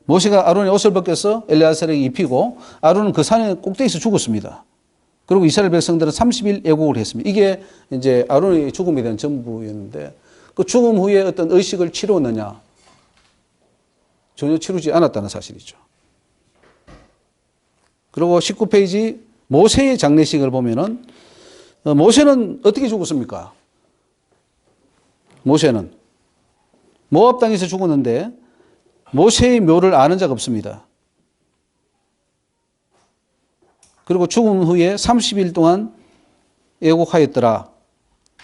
A: 모세가 아론의 옷을 벗겨서 엘르아살에게 입히고 아론은 그 산의 꼭대기에서 죽었습니다. 그리고 이스라엘 백성들은 30일 애곡을 했습니다. 이게 이제 아론의 죽음에 대한 전부였는데 그 죽음 후에 어떤 의식을 치루었느냐? 전혀 치루지 않았다는 사실이죠. 그리고 19페이지 모세의 장례식을 보면은 모세는 어떻게 죽었습니까? 모세는 모압 땅에서 죽었는데 모세의 묘를 아는 자가 없습니다. 그리고 죽음 후에 30일 동안 애곡하였더라.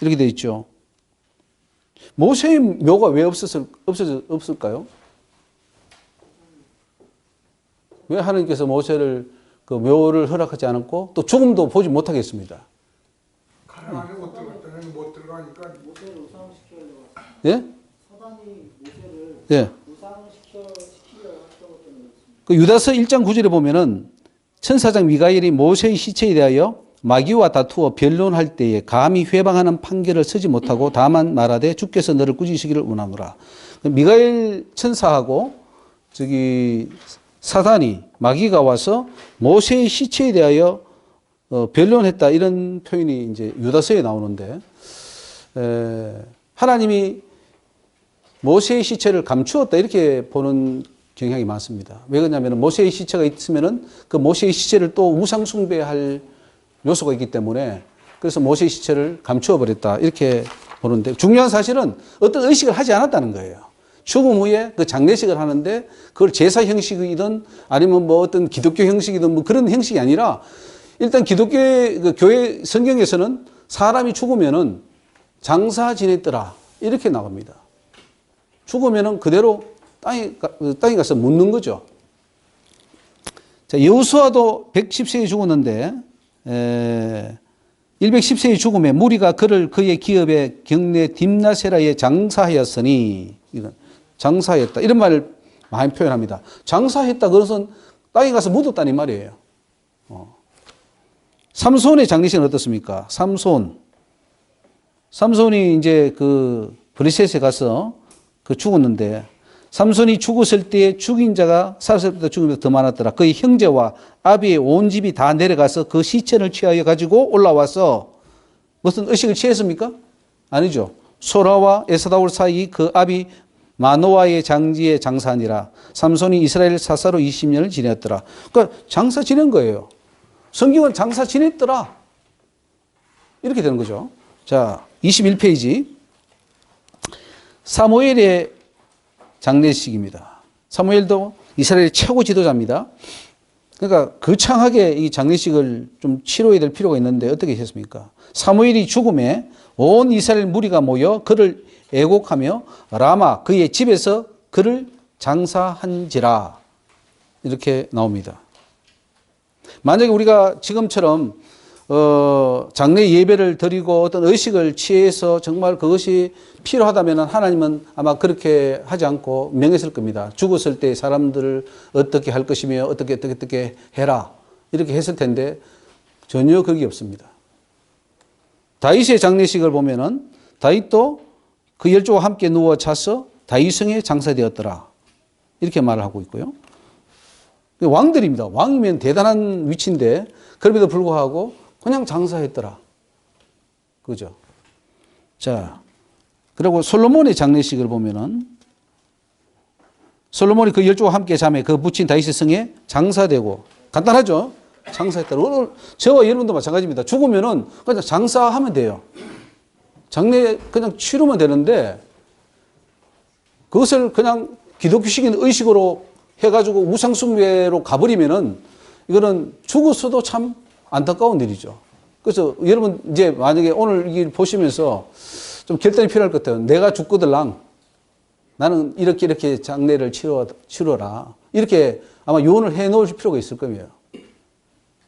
A: 이렇게 되어 있죠. 모세의 묘가 왜 없을까요? 왜 하나님께서 모세를 그 묘를 허락하지 않았고 또 죽음도 보지 못하게 했습니다.
C: 가나안에 못 들어갔다니 못 들어가니까
B: 모세를 우상시키려고
A: 예?
B: 사단이 모세를
A: 예.
B: 우상시키려고 했던 것들은
A: 그 유다서 1장 9절에 보면은 천사장 미가엘이 모세의 시체에 대하여 마귀와 다투어 변론할 때에 감히 회방하는 판결을 쓰지 못하고 다만 말하되 주께서 너를 꾸짖으시기를 원하노라. 미가엘 천사하고 저기 사단이 마귀가 와서 모세의 시체에 대하여 변론했다 이런 표현이 이제 유다서에 나오는데 하나님이 모세의 시체를 감추었다 이렇게 보는 경향이 많습니다. 왜 그러냐면 모세의 시체가 있으면은 그 모세의 시체를 또 우상 숭배할 요소가 있기 때문에 그래서 모세의 시체를 감추어 버렸다 이렇게 보는데 중요한 사실은 어떤 의식을 하지 않았다는 거예요. 죽음 후에 그 장례식을 하는데 그걸 제사 형식이든 아니면 뭐 어떤 기독교 형식이든 뭐 그런 형식이 아니라 일단 기독교의 그 교회 성경에서는 사람이 죽으면은 장사 지냈더라 이렇게 나옵니다. 죽으면은 그대로 땅에 가서 묻는 거죠. 자, 여호수아도 110세에 죽었는데 110세의 죽음에 무리가 그를 그의 기업의 경내 딥나세라에 장사하였으니 이건 장사했다 이런 말을 많이 표현합니다. 장사했다 그것은 땅에 가서 묻었다는 말이에요. 삼손의 장례식은 어떻습니까? 삼손이 이제 그 브레셋에 가서 그 죽었는데 삼손이 죽었을 때 죽인 자가 살았을 때 죽은 자가 더 많았더라. 그의 형제와 아비의 온 집이 다 내려가서 그 시체를 취하여 가지고 올라와서 무슨 의식을 취했습니까? 아니죠. 소라와 에사다올 사이 그 아비 마노아의 장지에 장사하니라. 삼손이 이스라엘 사사로 20년을 지냈더라. 그러니까 장사 지낸 거예요. 성경은 장사 지냈더라. 이렇게 되는 거죠. 자, 21페이지. 사무엘의 장례식입니다. 사무엘도 이스라엘의 최고 지도자입니다. 그러니까 거창하게 이 장례식을 좀 치러야 될 필요가 있는데 어떻게 했습니까? 사무엘이 죽음에 온 이스라엘 무리가 모여 그를 애곡하며 라마 그의 집에서 그를 장사한지라 이렇게 나옵니다. 만약에 우리가 지금처럼 장례 예배를 드리고 어떤 의식을 취해서 정말 그것이 필요하다면 하나님은 아마 그렇게 하지 않고 명했을 겁니다. 죽었을 때 사람들을 어떻게 할 것이며 어떻게 해라 이렇게 했을 텐데 전혀 그게 없습니다. 다윗의 장례식을 보면은 다윗도 그 열조와 함께 누워 자서 다윗성에 장사되었더라 이렇게 말을 하고 있고요. 왕들입니다. 왕이면 대단한 위치인데 그럼에도 불구하고 그냥 장사했더라. 그죠? 자, 그리고 솔로몬의 장례식을 보면은 솔로몬이 그 열조와 함께 잠에 그 묻힌 다윗의 성에 장사되고 간단하죠? 장사했더라. 오늘 저와 여러분도 마찬가지입니다. 죽으면은 그냥 장사하면 돼요. 장례 그냥 치르면 되는데 그것을 그냥 기독교식인 의식으로 해가지고 우상숭배로 가버리면은 이거는 죽었어도 참 안타까운 일이죠. 그래서 여러분 이제 만약에 오늘 이 보시면서 좀 결단이 필요할 것 같아요. 내가 죽거들랑 나는 이렇게 장례를 치러라. 이렇게 아마 요원을 해 놓을 필요가 있을 거예요.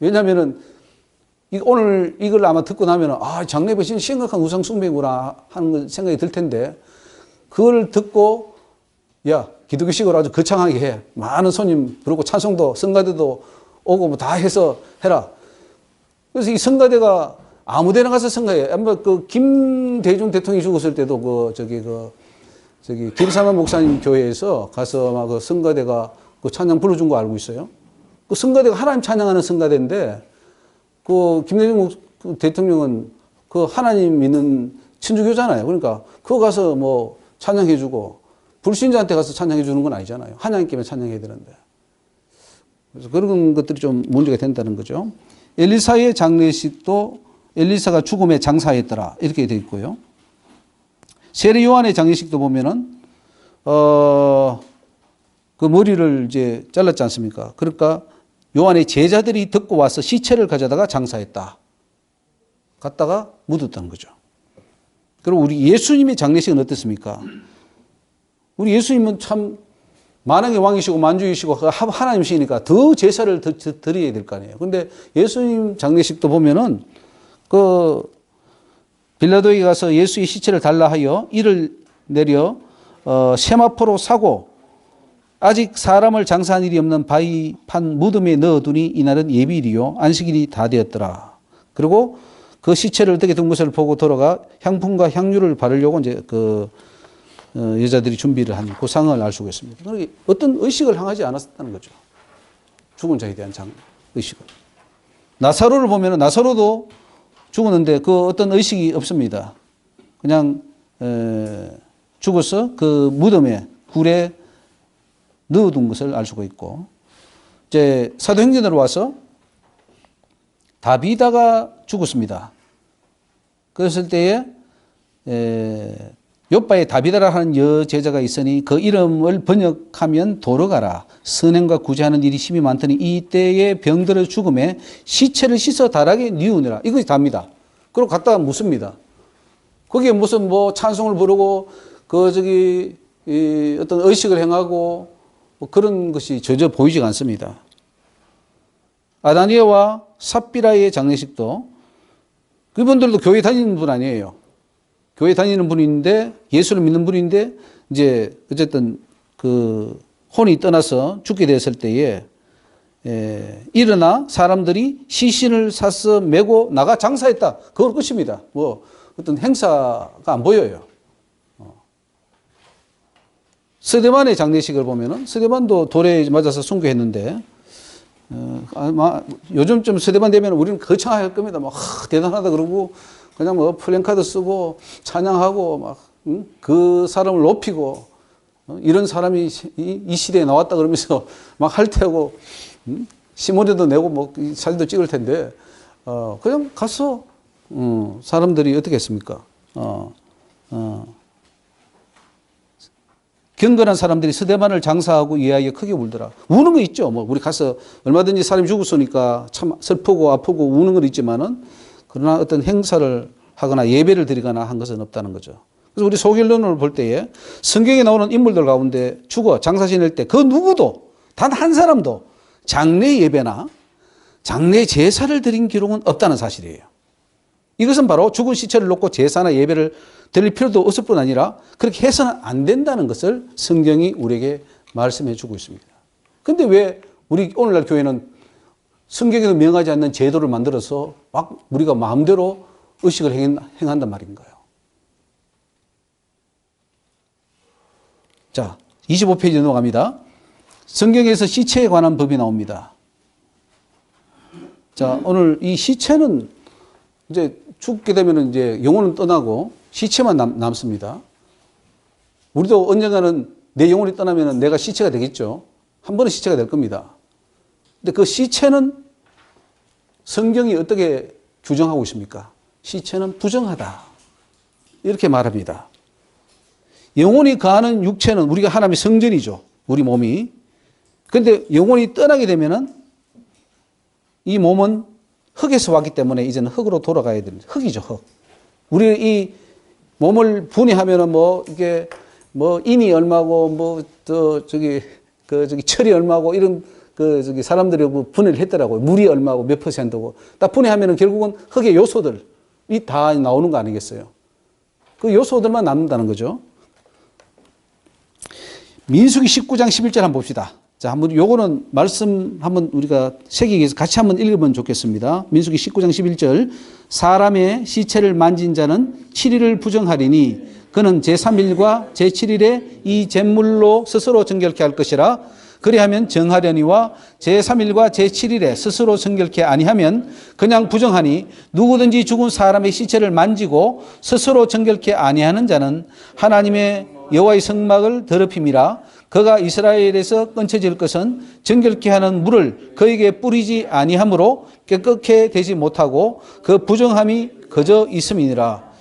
A: 왜냐면은 오늘 이걸 아마 듣고 나면은 장례가 진짜 심각한 우상숭배구나 하는 생각이 들 텐데 그걸 듣고 야, 기독교식으로 아주 거창하게 해. 많은 손님 부르고 찬송도 성가대도 오고 뭐 다 해서 해라. 그래서 이 성가대가 아무데나 가서 성가해. 아마 그 김대중 대통령이 죽었을 때도 저기 김삼환 목사님 교회에서 가서 아마 그 성가대가 그 찬양 불러준 거 알고 있어요. 그 성가대가 하나님 찬양하는 성가대인데 그 김대중 대통령은 그 하나님 믿는 천주교잖아요. 그러니까 그거 가서 뭐 찬양해주고 불신자한테 가서 찬양해주는 건 아니잖아요. 하나님께만 찬양해야 되는데. 그래서 그런 것들이 좀 문제가 된다는 거죠. 엘리사의 장례식도 엘리사가 죽음에 장사했더라 이렇게 되어 있고요. 세례 요한의 장례식도 보면은 그 머리를 이제 잘랐지 않습니까? 그러니까 요한의 제자들이 듣고 와서 시체를 가져다가 장사했다. 갖다가 묻었다는 거죠. 그리고 우리 예수님의 장례식은 어떻습니까? 우리 예수님은 참 만왕의 왕이시고 만주이시고 하나님이시니까 더 제사를 더 드려야 될 거 아니에요. 그런데 예수님 장례식도 보면은 그 빌라도에게 가서 예수의 시체를 달라 하여 이를 내려 세마포로 사고 아직 사람을 장사한 일이 없는 바위 판 무덤에 넣어두니 이날은 예비일이요 안식일이 다 되었더라. 그리고 그 시체를 어떻게 둔 것을 보고 돌아가 향품과 향유를 바르려고 이제 그 여자들이 준비를 한 그 상황을 알 수가 있습니다. 그러니까 어떤 의식을 향하지 않았다는 거죠. 죽은 자에 대한 의식을. 나사로를 보면 나사로도 죽었는데 그 어떤 의식이 없습니다. 그냥 죽어서 그 무덤에 굴에 넣어둔 것을 알 수가 있고, 이제 사도행전으로 와서 다비다가 죽었습니다. 그랬을 때에 요바에 다비다라 하는 여제자가 있으니 그 이름을 번역하면 도로가라. 선행과 구제하는 일이 심히 많더니 이때에 병들어 죽음에 시체를 씻어 다락에 뉘우느라. 이것이 답니다. 그리고 갖다가 묻습니다. 거기에 무슨 뭐 찬송을 부르고 어떤 의식을 행하고 뭐 그런 것이 전혀 보이지가 않습니다. 아다니아와 삽비라의 장례식도 그분들도 교회 다니는 분 아니에요. 교회 다니는 분인데 예수를 믿는 분인데 이제 어쨌든 그 혼이 떠나서 죽게 되었을 때에 일어나 사람들이 시신을 사서 메고 나가 장사했다. 그걸 끝입니다. 뭐 어떤 행사가 안 보여요. 스데반의 장례식을 보면은 스데반도 돌에 맞아서 순교했는데 아마 요즘쯤 스데반 되면 우리는 거창할 겁니다. 막 대단하다 그러고 그냥 뭐 플랜카드 쓰고 찬양하고 막 그 사람을 높이고 이런 사람이 이 시대에 나왔다 그러면서 막 할테고 시모리도 내고 뭐 사진도 찍을 텐데 그냥 가서 사람들이 어떻게 했습니까? 경건한 사람들이 스데반을 장사하고 이야기에 크게 울더라. 우는 거 있죠. 뭐 우리 가서 얼마든지 사람이 죽었으니까 참 슬프고 아프고 우는 건 있지만은 그러나 어떤 행사를 하거나 예배를 드리거나 한 것은 없다는 거죠. 그래서 우리 소결론을 볼 때에 성경에 나오는 인물들 가운데 죽어 장사 지낼 때 그 누구도 단 한 사람도 장례 예배나 장례 제사를 드린 기록은 없다는 사실이에요. 이것은 바로 죽은 시체를 놓고 제사나 예배를 드릴 필요도 없을 뿐 아니라 그렇게 해서는 안 된다는 것을 성경이 우리에게 말씀해 주고 있습니다. 그런데 왜 우리 오늘날 교회는 성경에도 명하지 않는 제도를 만들어서 막 우리가 마음대로 의식을 행한단 말인가요? 자, 25페이지 넘어갑니다. 성경에서 시체에 관한 법이 나옵니다. 자, 오늘 이 시체는 이제 죽게 되면 이제 영혼은 떠나고 시체만 남습니다. 우리도 언젠가는 내 영혼이 떠나면 내가 시체가 되겠죠. 한 번은 시체가 될 겁니다. 근데 그 시체는 성경이 어떻게 규정하고 있습니까? 시체는 부정하다. 이렇게 말합니다. 영혼이 거하는 육체는 우리가 하나님의 성전이죠. 우리 몸이. 그런데 영혼이 떠나게 되면은 이 몸은 흙에서 왔기 때문에 이제는 흙으로 돌아가야 됩니다. 흙이죠, 흙. 우리 이 몸을 분해하면은 뭐 이게 뭐 인이 얼마고 저기 철이 얼마고 이런 사람들이 뭐 분해를 했더라고요. 물이 얼마고 몇 %고 딱 분해하면은 결국은 흙의 요소들이 다 나오는 거 아니겠어요? 그 요소들만 남는다는 거죠. 민수기 19장 11절 한번 봅시다. 자, 한번 요거는 말씀 한번 우리가 새기기 위해서 같이 한번 읽으면 좋겠습니다. 민수기 19장 11절. 사람의 시체를 만진 자는 7일을 부정하리니 그는 제3일과 제7일에 이 잿물로 스스로 정결케 할 것이라. 그리하면 정하려니와 제3일과 제7일에 스스로 정결케 아니하면 그냥 부정하니 누구든지 죽은 사람의 시체를 만지고 스스로 정결케 아니하는 자는 하나님의 여호와의 성막을 더럽힘이라. 그가 이스라엘에서 끊쳐질 것은 정결케 하는 물을 그에게 뿌리지 아니하므로 깨끗게 되지 못하고 그 부정함이 그저 있음이니라.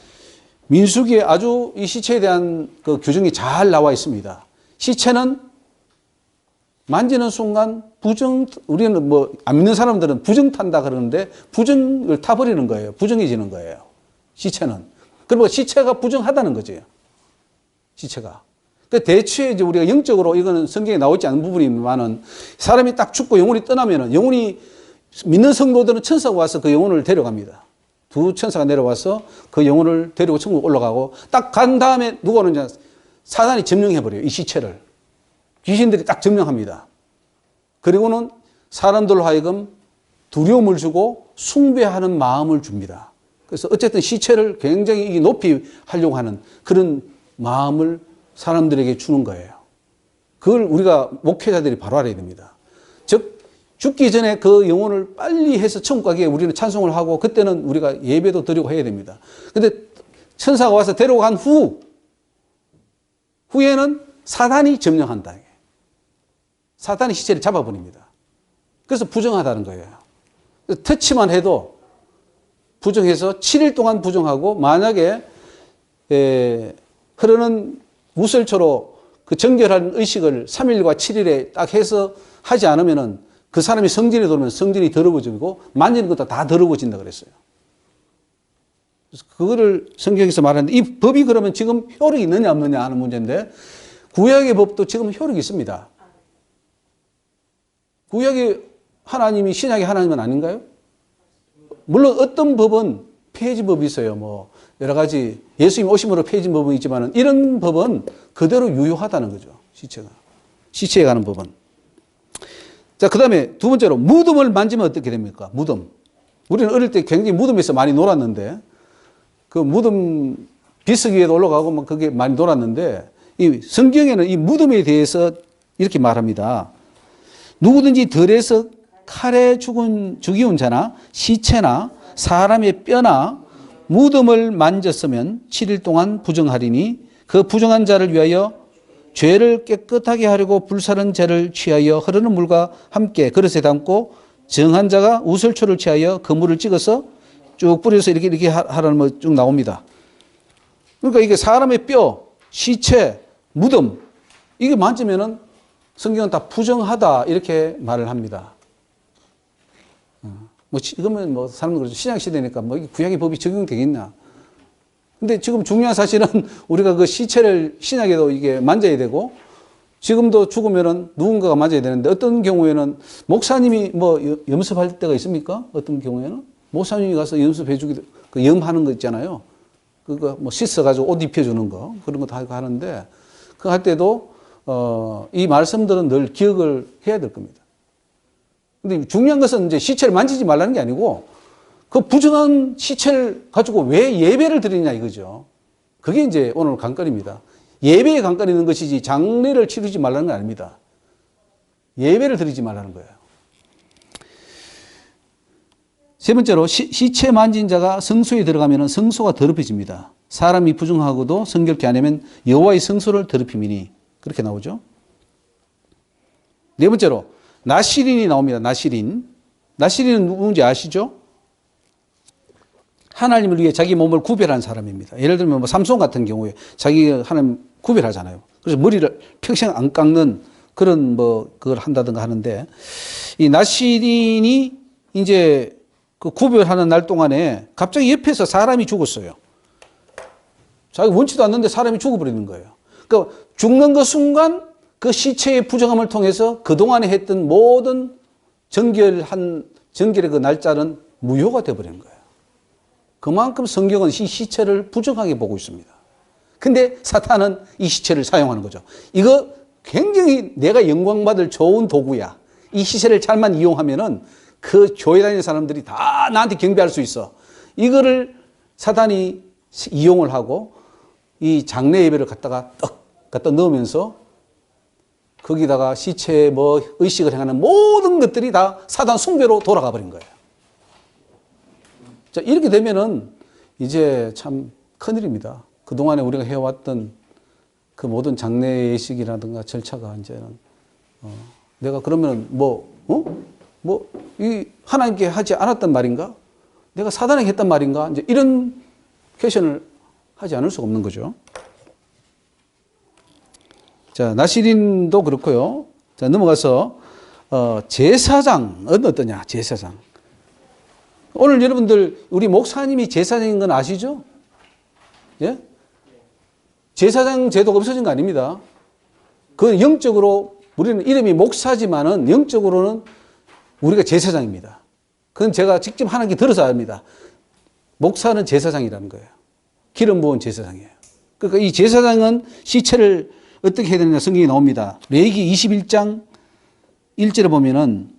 A: 민수기에 아주 이 시체에 대한 그 규정이 잘 나와 있습니다. 시체는 만지는 순간 우리는 뭐 안 믿는 사람들은 부정 탄다 그러는데 부정을 타버리는 거예요. 부정해지는 거예요. 시체는. 그리고 시체가 부정하다는 거죠. 시체가. 대체 이제 우리가 영적으로 이거는 성경에 나오지 않은 부분이지만은 사람이 딱 죽고 영혼이 떠나면은 영혼이 믿는 성도들은 천사가 와서 그 영혼을 데려갑니다. 두 천사가 내려와서 그 영혼을 데리고 천국 올라가고 딱 간 다음에 누가 오느냐? 사단이 점령해버려요. 이 시체를. 귀신들이 딱 점령합니다. 그리고는 사람들로 하여금 두려움을 주고 숭배하는 마음을 줍니다. 그래서 어쨌든 시체를 굉장히 높이 하려고 하는 그런 마음을 사람들에게 주는 거예요. 그걸 우리가 목회자들이 바로 알아야 됩니다. 즉 죽기 전에 그 영혼을 빨리 해서 천국 가기에 우리는 찬송을 하고 그때는 우리가 예배도 드리고 해야 됩니다. 근데 천사가 와서 데려간 후에는 사단이 점령한다. 사단이 시체를 잡아버립니다. 그래서 부정하다는 거예요. 터치만 해도 부정해서 7일 동안 부정하고 만약에 흐르는 무설초로 그 정결한 의식을 3일과 7일에 딱 해서 하지 않으면은 그 사람이 성전에 들어오면 성전이 더러워지고 만지는 것도 다 더러워진다 그랬어요. 그래서 그거를 성경에서 말하는데 이 법이 그러면 지금 효력이 있느냐 없느냐 하는 문제인데 구약의 법도 지금 효력이 있습니다. 구약의 하나님이 신약의 하나님은 아닌가요? 물론 어떤 법은 폐지법이 있어요. 뭐 여러 가지 예수님 오심으로 폐지된 법은 있지만 이런 법은 그대로 유효하다는 거죠. 시체에 가는 법은. 자, 그 다음에 두 번째로 무덤을 만지면 어떻게 됩니까? 무덤. 우리는 어릴 때 굉장히 무덤에서 많이 놀았는데 그 무덤 비석 위에도 올라가고 막 그게 많이 놀았는데 이 성경에는 이 무덤에 대해서 이렇게 말합니다. 누구든지 들에서 칼에 죽이운 자나 시체나 사람의 뼈나 무덤을 만졌으면 7일 동안 부정하리니 그 부정한 자를 위하여 죄를 깨끗하게 하려고 불사른 죄를 취하여 흐르는 물과 함께 그릇에 담고 정한 자가 우설초를 취하여 그 물을 찍어서 쭉 뿌려서 이렇게 하라는 거 쭉 나옵니다. 그러니까 이게 사람의 뼈, 시체, 무덤 이게 만지면은 성경은 다 부정하다 이렇게 말을 합니다. 뭐 이거면 뭐 사람들 신약 시대니까 뭐 구약의 법이 적용되겠냐? 근데 지금 중요한 사실은 우리가 그 시체를 신약에도 이게 만져야 되고 지금도 죽으면은 누군가가 맞아야 되는데 어떤 경우에는 목사님이 뭐 염습할 때가 있습니까? 어떤 경우에는 목사님이 가서 염습해 주기도 그 염하는 거 있잖아요. 그거 뭐 씻어가지고 옷 입혀주는 거 그런 거 다 하는데 그거 할 때도 이 말씀들은 늘 기억을 해야 될 겁니다. 근데 중요한 것은 이제 시체를 만지지 말라는 게 아니고 그 부정한 시체를 가지고 왜 예배를 드리냐 이거죠. 그게 이제 오늘 관건입니다. 예배에 관건이 있는 것이지 장례를 치르지 말라는 건 아닙니다. 예배를 드리지 말라는 거예요. 세 번째로 시체 만진 자가 성소에 들어가면 성소가 더럽혀집니다. 사람이 부정하고도 성결케 안 하면 여호와의 성소를 더럽힘이니 그렇게 나오죠. 네 번째로 나시린이 나옵니다. 나시린은 누군지 아시죠? 하나님을 위해 자기 몸을 구별한 사람입니다. 예를 들면 뭐 삼손 같은 경우에 자기 하나님 구별하잖아요. 그래서 머리를 평생 안 깎는 그런 뭐 그걸 한다든가 하는데 이 나시린이 이제 그 구별하는 날 동안에 갑자기 옆에서 사람이 죽었어요. 자기 원치도 않는데 사람이 죽어버리는 거예요. 그러니까 죽는 그 순간 그 시체의 부정함을 통해서 그동안에 했던 모든 정결의 그 날짜는 무효가 되어버린 거예요. 그만큼 성경은 이 시체를 부정하게 보고 있습니다. 근데 사탄은 이 시체를 사용하는 거죠. 이거 굉장히 내가 영광받을 좋은 도구야. 이 시체를 잘만 이용하면은 그 교회 다니는 사람들이 다 나한테 경배할 수 있어. 이거를 사탄이 이용을 하고 이 장례 예배를 갖다 넣으면서 거기다가 시체에 뭐 의식을 행하는 모든 것들이 다 사단 숭배로 돌아가 버린 거예요. 자, 이렇게 되면은 이제 참 큰일입니다. 그동안에 우리가 해왔던 그 모든 장례 예식이라든가 절차가 이제는, 내가 그러면 이 하나님께 하지 않았단 말인가? 내가 사단에게 했단 말인가? 이제 이런 퀘션을 하지 않을 수가 없는 거죠. 자, 나시린도 그렇고요. 자, 넘어가서, 제사장은 어떠냐? 제사장. 오늘 여러분들, 우리 목사님이 제사장인 건 아시죠? 예? 제사장 제도가 없어진 거 아닙니다. 그건 영적으로, 우리는 이름이 목사지만은 영적으로는 우리가 제사장입니다. 그건 제가 직접 하나님께 들어서 압니다. 목사는 제사장이라는 거예요. 기름 부은 제사장이에요. 그러니까 이 제사장은 시체를 어떻게 해야 되느냐 성경이 나옵니다. 레위기 21장 1절에 보면은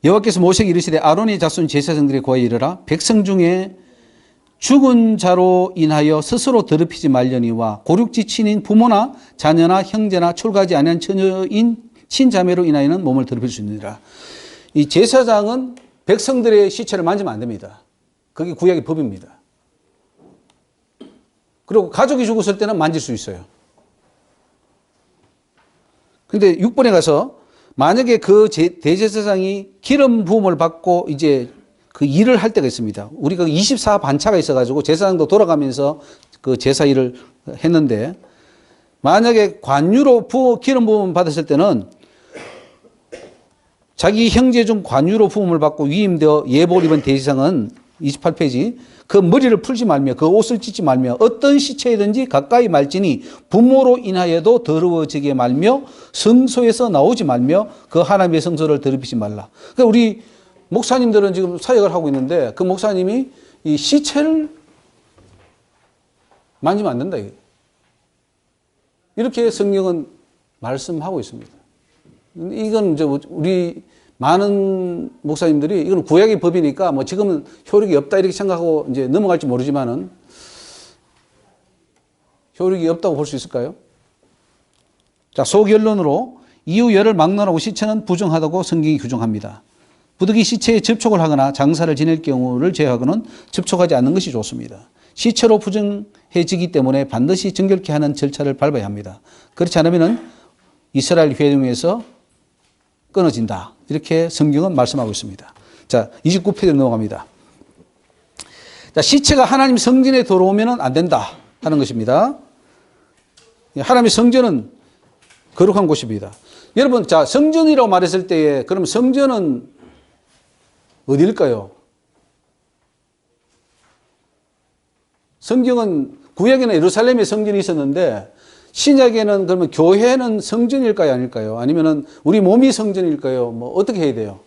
A: 여호와께서 모세에게 이르시되 아론의 자손 제사장들에 구하여 이르라 백성 중에 죽은 자로 인하여 스스로 더럽히지 말려니와 고륙지친인 부모나 자녀나 형제나 출가하지 아니한 처녀인 친자매로 인하여는 몸을 더럽힐 수 있느니라. 이 제사장은 백성들의 시체를 만지면 안 됩니다. 그게 구약의 법입니다. 그리고 가족이 죽었을 때는 만질 수 있어요. 근데 6번에 가서 만약에 그 대제사장이 기름 부음을 받고 이제 그 일을 할 때가 있습니다. 우리가 24반차가 있어가지고 제사장도 돌아가면서 그 제사 일을 했는데 만약에 관유로 기름 부음 받았을 때는 자기 형제 중 관유로 부음을 받고 위임되어 예복을 입은 대제사장은 28페이지 그 머리를 풀지 말며 그 옷을 찢지 말며 어떤 시체이든지 가까이 말지니 부모로 인하여도 더러워지게 말며 성소에서 나오지 말며 그 하나님의 성소를 더럽히지 말라. 그러니까 우리 목사님들은 지금 사역을 하고 있는데 그 목사님이 이 시체를 만지면 안 된다. 이렇게 성경은 말씀하고 있습니다. 이건 이제 우리 많은 목사님들이 이건 구약의 법이니까 뭐 지금은 효력이 없다 이렇게 생각하고 이제 넘어갈지 모르지만은 효력이 없다고 볼 수 있을까요? 자, 소결론으로 이후 열을 막론하고 시체는 부정하다고 성경이 규정합니다. 부득이 시체에 접촉을 하거나 장사를 지낼 경우를 제외하고는 접촉하지 않는 것이 좋습니다. 시체로 부정해지기 때문에 반드시 정결케 하는 절차를 밟아야 합니다. 그렇지 않으면 이스라엘 회중에서 끊어진다. 이렇게 성경은 말씀하고 있습니다. 자, 29페이지로 넘어갑니다. 자, 시체가 하나님 성전에 들어오면 안 된다 하는 것입니다. 하나님의 성전은 거룩한 곳입니다. 여러분, 자, 성전이라고 말했을 때에 그럼 성전은 어디일까요? 성경은 구약에는 예루살렘에 성전이 있었는데 신약에는 그러면 교회는 성전일까요? 아닐까요? 아니면은 우리 몸이 성전일까요? 뭐 어떻게 해야 돼요?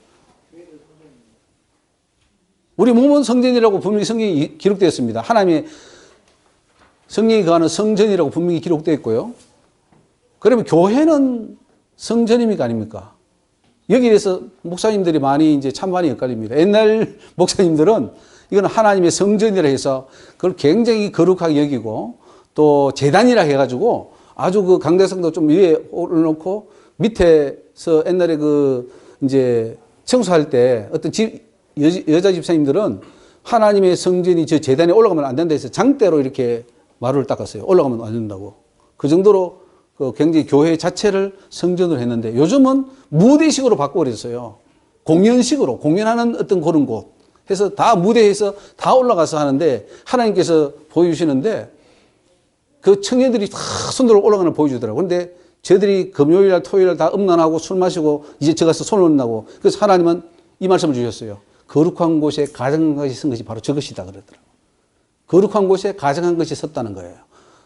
A: 우리 몸은 성전이라고 분명히 성경이 기록되어 있습니다. 하나님의 성령이 거하는 성전이라고 분명히 기록되어 있고요. 그러면 교회는 성전입니까? 아닙니까? 여기에 대해서 목사님들이 많이 이제 참 많이 헷갈립니다. 옛날 목사님들은 이건 하나님의 성전이라 해서 그걸 굉장히 거룩하게 여기고 또 제단이라 해가지고 아주 그 강대상도 좀 위에 올려놓고 밑에서 옛날에 그 이제 청소할 때 어떤 여자 집사님들은 하나님의 성전이 저 제단에 올라가면 안 된다 해서 장대로 이렇게 마루를 닦았어요. 올라가면 안 된다고. 그 정도로 그 굉장히 교회 자체를 성전으로 했는데 요즘은 무대식으로 바꿔버렸어요. 공연식으로, 공연하는 어떤 그런 곳 해서 다 무대에서 다 올라가서 하는데 하나님께서 보여주시는데 그 청년들이 다 손들어 올라가는 걸 보여주더라고요. 그런데 저들이 금요일날, 토요일날 다 음란하고 술 마시고 이제 저 가서 손을 얹나고 그래서 하나님은 이 말씀을 주셨어요. 거룩한 곳에 가증한 것이 선 것이 바로 저것이다 그러더라고요. 거룩한 곳에 가증한 것이 섰다는 거예요.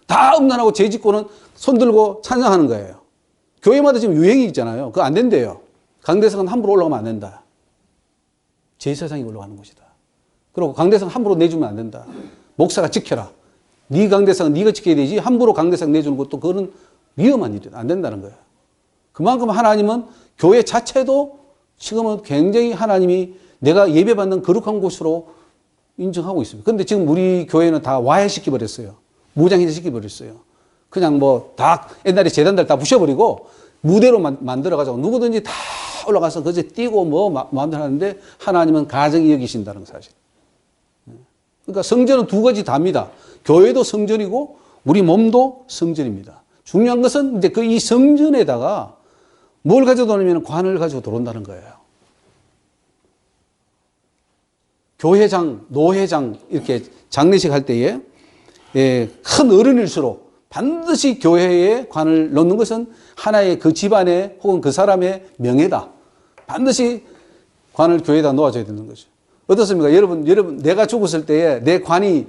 A: 다 음란하고 죄 짓고는 손 들고 찬양하는 거예요. 교회마다 지금 유행이 있잖아요. 그거 안 된대요. 강대상은 함부로 올라가면 안 된다. 제사장이 올라가는 곳이다. 그리고 강대상 함부로 내주면 안 된다. 목사가 지켜라. 네 강대상은 네가 지켜야 되지 함부로 강대상 내주는 것도 그거는 위험한 일이다. 안 된다는 거예요. 그만큼 하나님은 교회 자체도 지금은 굉장히 하나님이 내가 예배받는 거룩한 곳으로 인정하고 있습니다. 그런데 지금 우리 교회는 다 와해시켜버렸어요. 무장해제시켜버렸어요. 그냥 뭐 다 옛날에 재단들 다 부셔버리고 무대로 만들어가지고 누구든지 다 올라가서 그저 뛰고 뭐 마음대로 하는데 하나님은 가정이 여기신다는 사실. 그러니까 성전은 두 가지 다입니다. 교회도 성전이고 우리 몸도 성전입니다. 중요한 것은 이제 그 이 성전에다가 뭘 가지고 들어오냐면 관을 가지고 들어온다는 거예요. 교회장, 노회장 이렇게 장례식 할 때에 큰 어른일수록 반드시 교회에 관을 넣는 것은 하나의 그 집안의 혹은 그 사람의 명예다. 반드시 관을 교회에다 놓아줘야 되는 거죠. 어떻습니까? 여러분, 내가 죽었을 때에 내 관이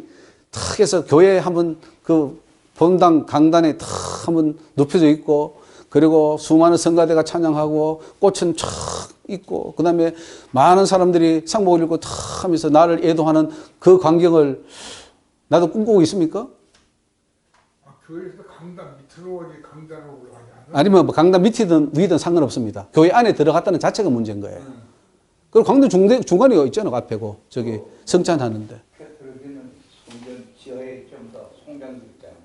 A: 탁 해서 교회에 한번 그 본당, 강단에 탁 한번 높여져 있고, 그리고 수많은 성가대가 찬양하고, 꽃은 쫙 있고, 그 다음에 많은 사람들이 상복을 입고 탁 하면서 나를 애도하는 그 광경을 나도 꿈꾸고 있습니까?
C: 교회에서 강단 밑으로 가지 강단으로 올라가지 않아요?
A: 아니면 뭐 강단 밑이든 위든 상관없습니다. 교회 안에 들어갔다는 자체가 문제인 거예요. 그리고 강단 중간에 있잖아요. 앞에고 저기 성찬하는데.
F: 다 송장들 있잖아요.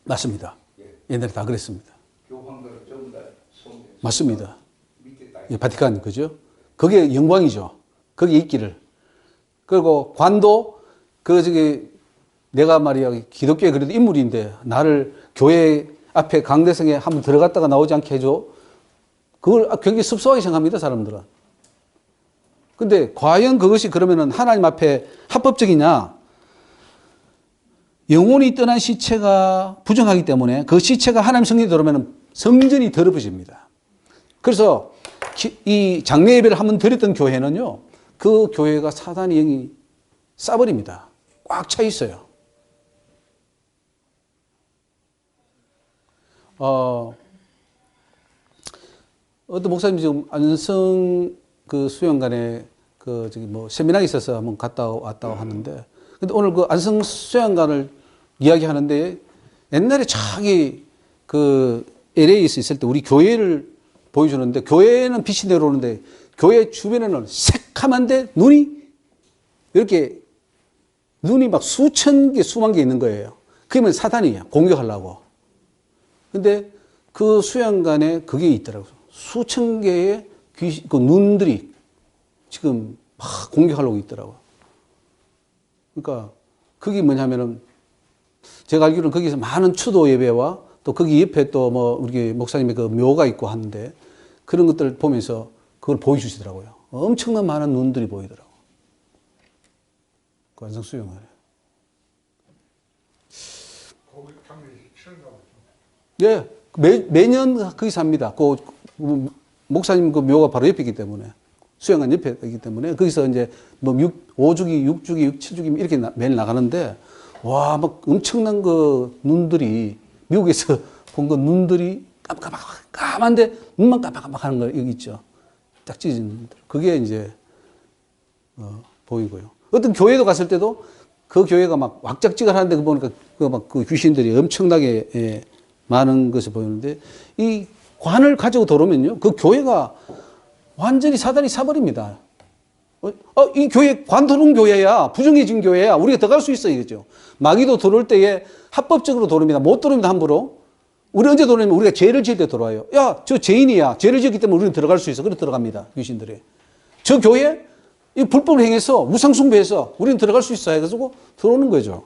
A: 맞습니다.
F: 예.
A: 옛날에 다 그랬습니다.
F: 교황들은 전부 다 송장.
A: 맞습니다.
F: 밑에 딱.
A: 예, 바티칸 그죠? 그게 영광이죠. 거기 있기를. 그리고 관도 내가 말이야 기독교의 그래도 인물인데 나를 교회 앞에 강대성에 한번 들어갔다가 나오지 않게 해줘. 그걸 굉장히 섭섭하게 생각합니다, 사람들은. 근데 과연 그것이 그러면은 하나님 앞에 합법적이냐? 영혼이 떠난 시체가 부정하기 때문에 그 시체가 하나님 성전에 들어오면 성전이 더럽어집니다. 그래서 이 장례 예배를 한번 드렸던 교회는요, 그 교회가 사단의 영이 싸버립니다. 꽉 차 있어요. 어떤 목사님이 지금 안성 그 수영관에 세미나가 있어서 한번 갔다 왔다고 하는데, 근데 오늘 그 안성 수영관을 이야기하는데 옛날에 자기 그 LA에서 있을 때 우리 교회를 보여주는데 교회는 빛이 내려오는데 교회 주변에는 새카만데 눈이 막 수천 개, 수만 개 있는 거예요. 그러면 사단이야. 공격하려고. 근데 그 수양관에 그게 있더라고요. 수천 개의 그 눈들이 지금 막 공격하려고 있더라고요. 그러니까 그게 뭐냐면은 제가 알기로는 거기서 많은 추도 예배와 또 거기 옆에 또 우리 목사님의 그 묘가 있고 하는데 그런 것들을 보면서 그걸 보여주시더라고요. 엄청난 많은 눈들이 보이더라고요. 그 안성 수영관에.
C: 거기 장례 치른가 보죠.
A: 예, 매년 거기서 합니다. 그 목사님 그 묘가 바로 옆에 있기 때문에 수영관 옆에 있기 때문에 거기서 이제 5주기, 6주기, 7주기 이렇게 매일 나가는데 와, 막 엄청난 그 눈들이 미국에서 본 그 눈들이 까만데 눈만 깜빡깜빡 하는 거 여기 있죠. 딱 찢어진 눈들. 그게 이제 보이고요. 어떤 교회도 갔을 때도 그 교회가 막 왁작지껄 하는데 그 보니까 그 귀신들이 엄청나게 많은 것을 보이는데 이 관을 가지고 들어오면요. 그 교회가 완전히 사단이 사버립니다. 이 교회 관 들어온 교회야. 부정해진 교회야. 우리가 들어갈 수 있어. 이거죠. 마귀도 들어올 때에 합법적으로 들어옵니다. 못 들어옵니다. 함부로. 우리 언제 들어오냐면 우리가 죄를 지을 때 들어와요. 야, 저 죄인이야. 죄를 지었기 때문에 우리는 들어갈 수 있어. 그래 들어갑니다. 귀신들이. 저 교회 이 불법을 행해서 우상숭배해서 우리는 들어갈 수 있어. 해가지고 들어오는 거죠.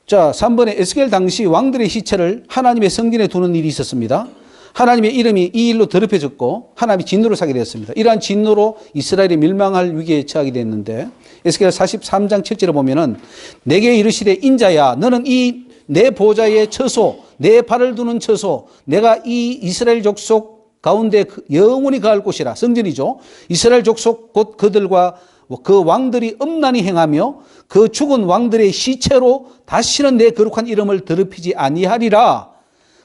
A: 자, 3번에 에스겔 당시 왕들의 시체를 하나님의 성전에 두는 일이 있었습니다. 하나님의 이름이 이 일로 더럽혀졌고 하나님이 진노를 사게 되었습니다. 이러한 진노로 이스라엘이 멸망할 위기에 처하게 됐는데 에스겔 43장 7절에 보면은 내게 이르시되 인자야 너는 이 내 보좌의 처소 내 발을 두는 처소 내가 이 이스라엘 족속 가운데 영원히 거할 곳이라. 성전이죠. 이스라엘 족속 곧 그들과 그 왕들이 엄란히 행하며 그 죽은 왕들의 시체로 다시는 내 거룩한 이름을 더럽히지 아니하리라.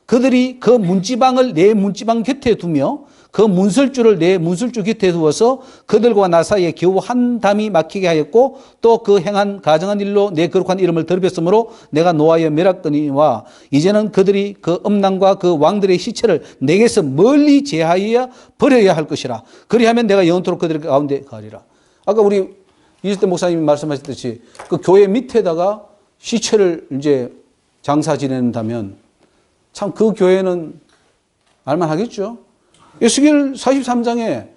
A: 그들이 그 문지방을 내 문지방 곁에 두며 그 문설주를 내 문설주 곁에 두어서 그들과 나 사이에 겨우 한 담이 막히게 하였고 또 그 행한 가정한 일로 내 거룩한 이름을 더럽혔으므로 내가 노하여 멸하거니와 이제는 그들이 그 엄난과 그 왕들의 시체를 내게서 멀리 제하여 버려야 할 것이라. 그리하면 내가 영원토록 그들 가운데 가리라. 아까 우리 이슬대 목사님이 말씀하셨듯이 그 교회 밑에다가 시체를 이제 장사 지낸다면 참 그 교회는 알만하겠죠. 에스겔 43장에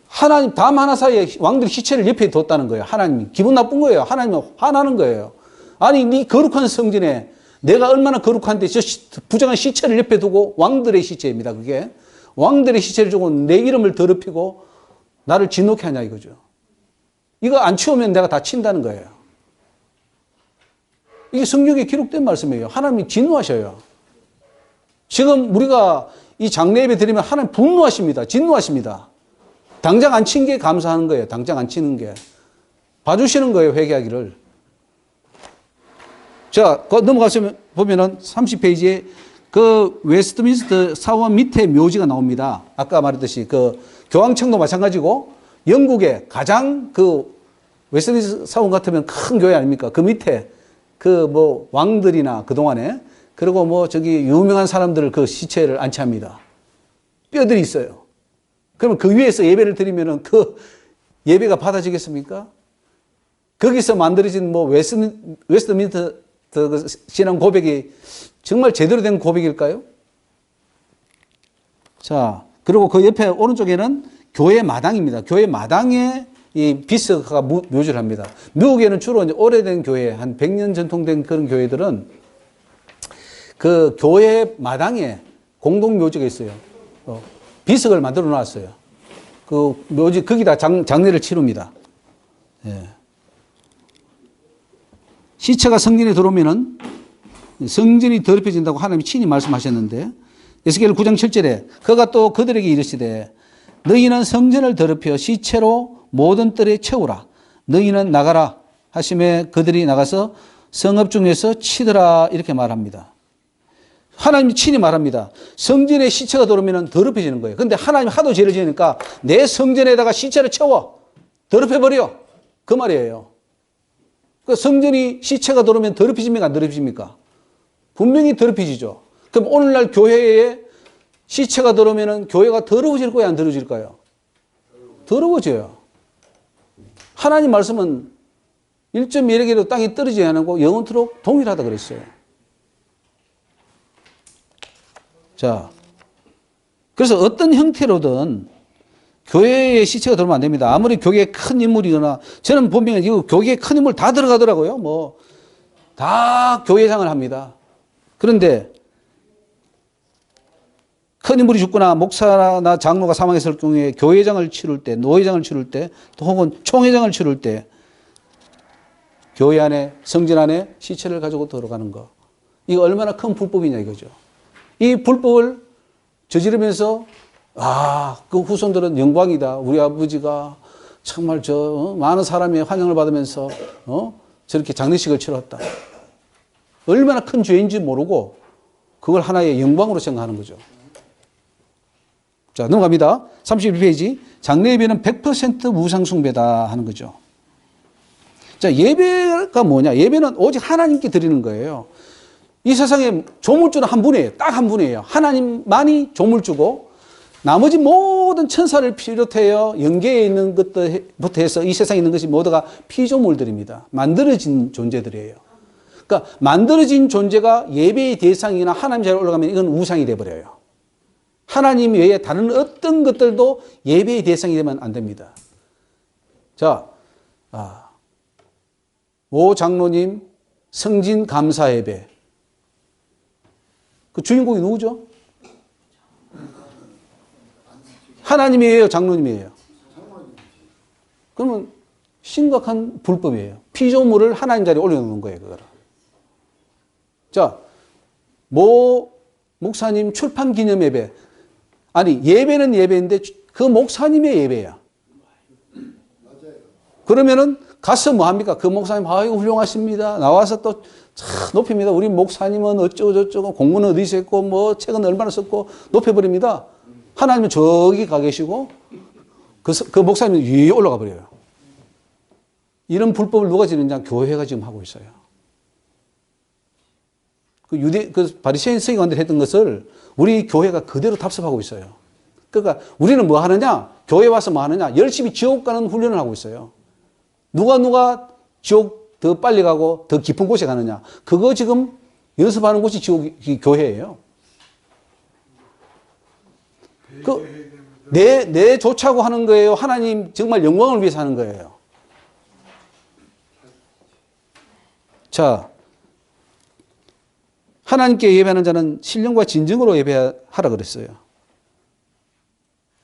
A: 하나님 담 하나 사이에 왕들의 시체를 옆에 뒀다는 거예요. 하나님이 기분 나쁜 거예요. 하나님은 화나는 거예요. 아니 네 거룩한 성전에 내가 얼마나 거룩한데 저 부정한 시체를 옆에 두고 왕들의 시체입니다. 그게 왕들의 시체를 두고 내 이름을 더럽히고 나를 진노케 하냐 이거죠. 이거 안 치우면 내가 다 친다는 거예요. 이게 성경에 기록된 말씀이에요. 하나님이 진노하셔요. 지금 우리가 이 장례 예배 드리면 하나님 분노하십니다. 진노하십니다. 당장 안 친 게 감사하는 거예요. 당장 안 치는 게. 봐주시는 거예요. 회개하기를. 자, 넘어가시면 보면은 30페이지에 그 웨스트민스터 사원 밑에 묘지가 나옵니다. 아까 말했듯이 그 교황청도 마찬가지고 영국의 가장 그 웨스트민스터 사원 같으면 큰 교회 아닙니까? 그 밑에 그 뭐 왕들이나 그동안에 그리고 뭐 저기 유명한 사람들을 그 시체를 안치합니다. 뼈들이 있어요. 그러면 그 위에서 예배를 드리면은 그 예배가 받아지겠습니까? 거기서 만들어진 뭐 웨스트민스터 그 신앙 고백이 정말 제대로 된 고백일까요? 자, 그리고 그 옆에 오른쪽에는 교회 마당입니다. 교회 마당에 이 비스가 묘지를 합니다. 미국에는 주로 이제 오래된 교회, 한 100년 전통된 그런 교회들은 그 교회 마당에 공동 묘지가 있어요. 비석을 만들어 놨어요. 그 묘지, 거기다 장례를 치릅니다. 예. 시체가 성전에 들어오면은 성전이 더럽혀진다고 하나님이 친히 말씀하셨는데, 에스겔 9장 7절에 그가 또 그들에게 이르시되 너희는 성전을 더럽혀 시체로 모든 뜰에 채우라. 너희는 나가라 하심에 그들이 나가서 성읍 중에서 치더라. 이렇게 말합니다. 하나님이 친히 말합니다. 성전에 시체가 들어오면 더럽혀지는 거예요. 그런데 하나님이 하도 죄를 지으니까 내 성전에다가 시체를 채워 더럽혀버려. 그 말이에요. 그 성전이 시체가 들어오면 더럽혀집니까? 안 더럽혀집니까? 분명히 더럽혀지죠. 그럼 오늘날 교회에 시체가 들어오면 교회가 더러워질 거예요? 안 더러워질까요? 더러워져요. 하나님 말씀은 1.1억이라도 땅이 떨어지지 않고 영원토록 동일하다 그랬어요. 자, 그래서 어떤 형태로든 교회에 시체가 들어오면 안 됩니다. 아무리 교회에 큰 인물이거나, 저는 보면 이거 교회에 큰 인물 다 들어가더라고요. 뭐, 다 교회장을 합니다. 그런데 큰 인물이 죽거나 목사나 장로가 사망했을 경우에 교회장을 치를 때, 노회장을 치를 때, 또 혹은 총회장을 치를 때 교회 안에, 성전 안에 시체를 가지고 들어가는 거. 이거 얼마나 큰 불법이냐 이거죠. 이 불법을 저지르면서 그 후손들은 영광이다. 우리 아버지가 정말 많은 사람의 환영을 받으면서 저렇게 장례식을 치렀다. 얼마나 큰 죄인지 모르고 그걸 하나의 영광으로 생각하는 거죠. 자, 넘어갑니다. 31페이지. 장례 예배는 100% 우상숭배다 하는 거죠. 자, 예배가 뭐냐? 예배는 오직 하나님께 드리는 거예요. 이 세상에 조물주는 한 분이에요. 딱 한 분이에요. 하나님만이 조물주고 나머지 모든 천사를 비롯하여 영계에 있는 것부터 해서 이 세상에 있는 것이 모두가 피조물들입니다. 만들어진 존재들이에요. 그러니까 만들어진 존재가 예배의 대상이나 하나님 자리에 올라가면 이건 우상이 돼버려요. 하나님 외에 다른 어떤 것들도 예배의 대상이 되면 안 됩니다. 자, 오 장로님 성진 감사 예배. 그 주인공이 누구죠? 하나님이에요, 장로님이에요? 그러면 심각한 불법이에요. 피조물을 하나님 자리에 올려놓는 거예요, 그거를. 자, 모 목사님 출판 기념 예배. 아니, 예배는 예배인데 그 목사님의 예배야. 그러면은 가서 뭐 합니까? 그 목사님, 아이고, 훌륭하십니다. 나와서 또 높입니다. 우리 목사님은 어쩌고저쩌고 공부는 어디서 했고, 뭐 책은 얼마나 썼고, 높여버립니다. 하나님은 저기 가 계시고, 그 목사님은 위에 올라가 버려요. 이런 불법을 누가 지느냐? 교회가 지금 하고 있어요. 그 바리새인 서기관들이 했던 것을 우리 교회가 그대로 답습하고 있어요. 그러니까 우리는 뭐 하느냐? 교회 와서 뭐 하느냐? 열심히 지옥 가는 훈련을 하고 있어요. 누가 지옥 더 빨리 가고 더 깊은 곳에 가느냐? 그거 지금 연습하는 곳이 교회예요. 내 좋자고 하는 거예요? 하나님 정말 영광을 위해서 하는 거예요? 자, 하나님께 예배하는 자는 신령과 진정으로 예배하라 그랬어요.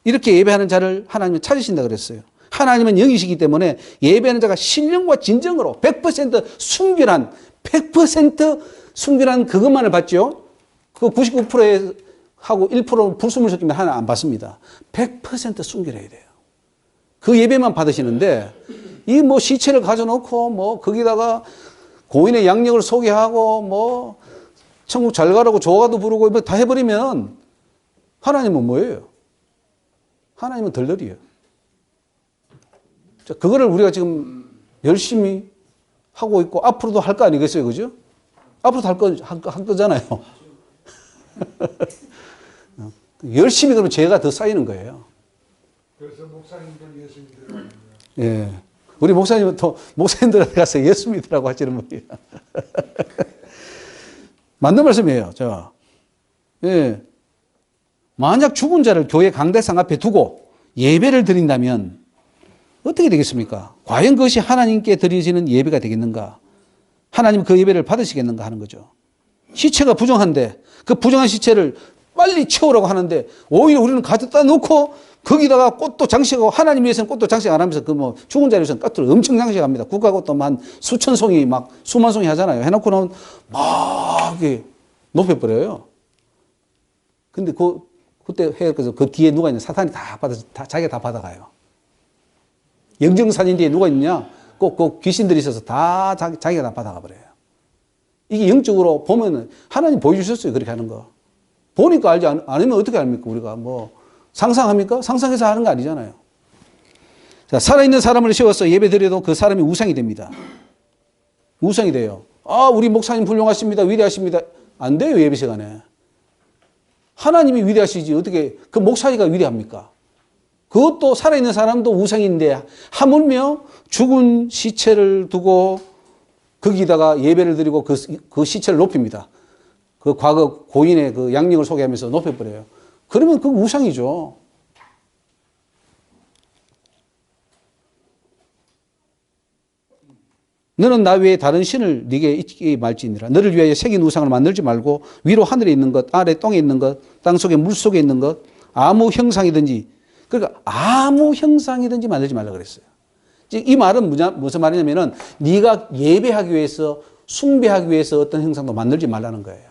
A: 이렇게 예배하는 자를 하나님은 찾으신다 그랬어요. 하나님은 영이시기 때문에 예배하는 자가 신령과 진정으로 100% 순결한 100% 순결한 그것만을 받죠. 그 99%에 하고 1%는 불순물 섞이면 하나 안 받습니다. 100% 순결해야 돼요. 그 예배만 받으시는데 이 뭐 시체를 가져놓고 뭐 거기다가 고인의 양력을 소개하고 뭐 천국 잘 가라고 조가도 부르고 뭐 다 해버리면 하나님은 뭐예요? 하나님은 덜덜이에요. 자, 그거를 우리가 지금 열심히 하고 있고 앞으로도 할 거 아니겠어요? 그죠? 앞으로도 할 거잖아요. 열심히 그러면 죄가 더 쌓이는 거예요.
C: 그래서 목사님들 예수 믿으라는 거예요.
A: 예. 우리 목사님은 또 목사님들한테 가서 예수 믿으라고 하시는 분이야. 맞는 말씀이에요. 예. 만약 죽은 자를 교회 강대상 앞에 두고 예배를 드린다면 어떻게 되겠습니까? 과연 그것이 하나님께 드려지는 예배가 되겠는가? 하나님 그 예배를 받으시겠는가 하는 거죠. 시체가 부정한데 그 부정한 시체를 빨리 채우라고 하는데 오히려 우리는 가져다 놓고 거기다가 꽃도 장식하고 하나님 위해서는 꽃도 장식 안 하면서 그 뭐 죽은 자리에서는 꽃을 엄청 장식합니다. 국화꽃도 수천 송이 막 수만 송이 하잖아요. 해놓고는 막 이렇게 높여버려요. 근데 그때 해서 그 뒤에 누가 있냐? 사탄이 자기가 다 받아가요. 영정사진 뒤에 누가 있냐? 꼭 귀신들이 있어서 다 자기가 다 받아가 버려요. 이게 영적으로 보면은 하나님 보여주셨어요. 그렇게 하는 거. 보니까 알지 않으면 어떻게 합니까? 우리가 뭐 상상합니까? 상상해서 하는 거 아니잖아요. 자, 살아있는 사람을 세워서 예배 드려도 그 사람이 우상이 됩니다. 우상이 돼요. 아, 우리 목사님 훌륭하십니다. 위대하십니다. 안 돼요, 예배 시간에. 하나님이 위대하시지 어떻게 그 목사가 위대합니까? 그것도 살아있는 사람도 우상인데 하물며 죽은 시체를 두고 거기다가 예배를 드리고 그 시체를 높입니다. 그 과거 고인의 그 양력을 소개하면서 높여버려요. 그러면 그 우상이죠. 너는 나 외에 다른 신을 네게 있게 말지니라. 너를 위하여 새긴 우상을 만들지 말고 위로 하늘에 있는 것, 아래 땅에 있는 것, 땅 속에 물 속에 있는 것, 아무 형상이든지 그러니까 아무 형상이든지 만들지 말라 그랬어요. 이 말은 무슨 말이냐면은 네가 예배하기 위해서 숭배하기 위해서 어떤 형상도 만들지 말라는 거예요.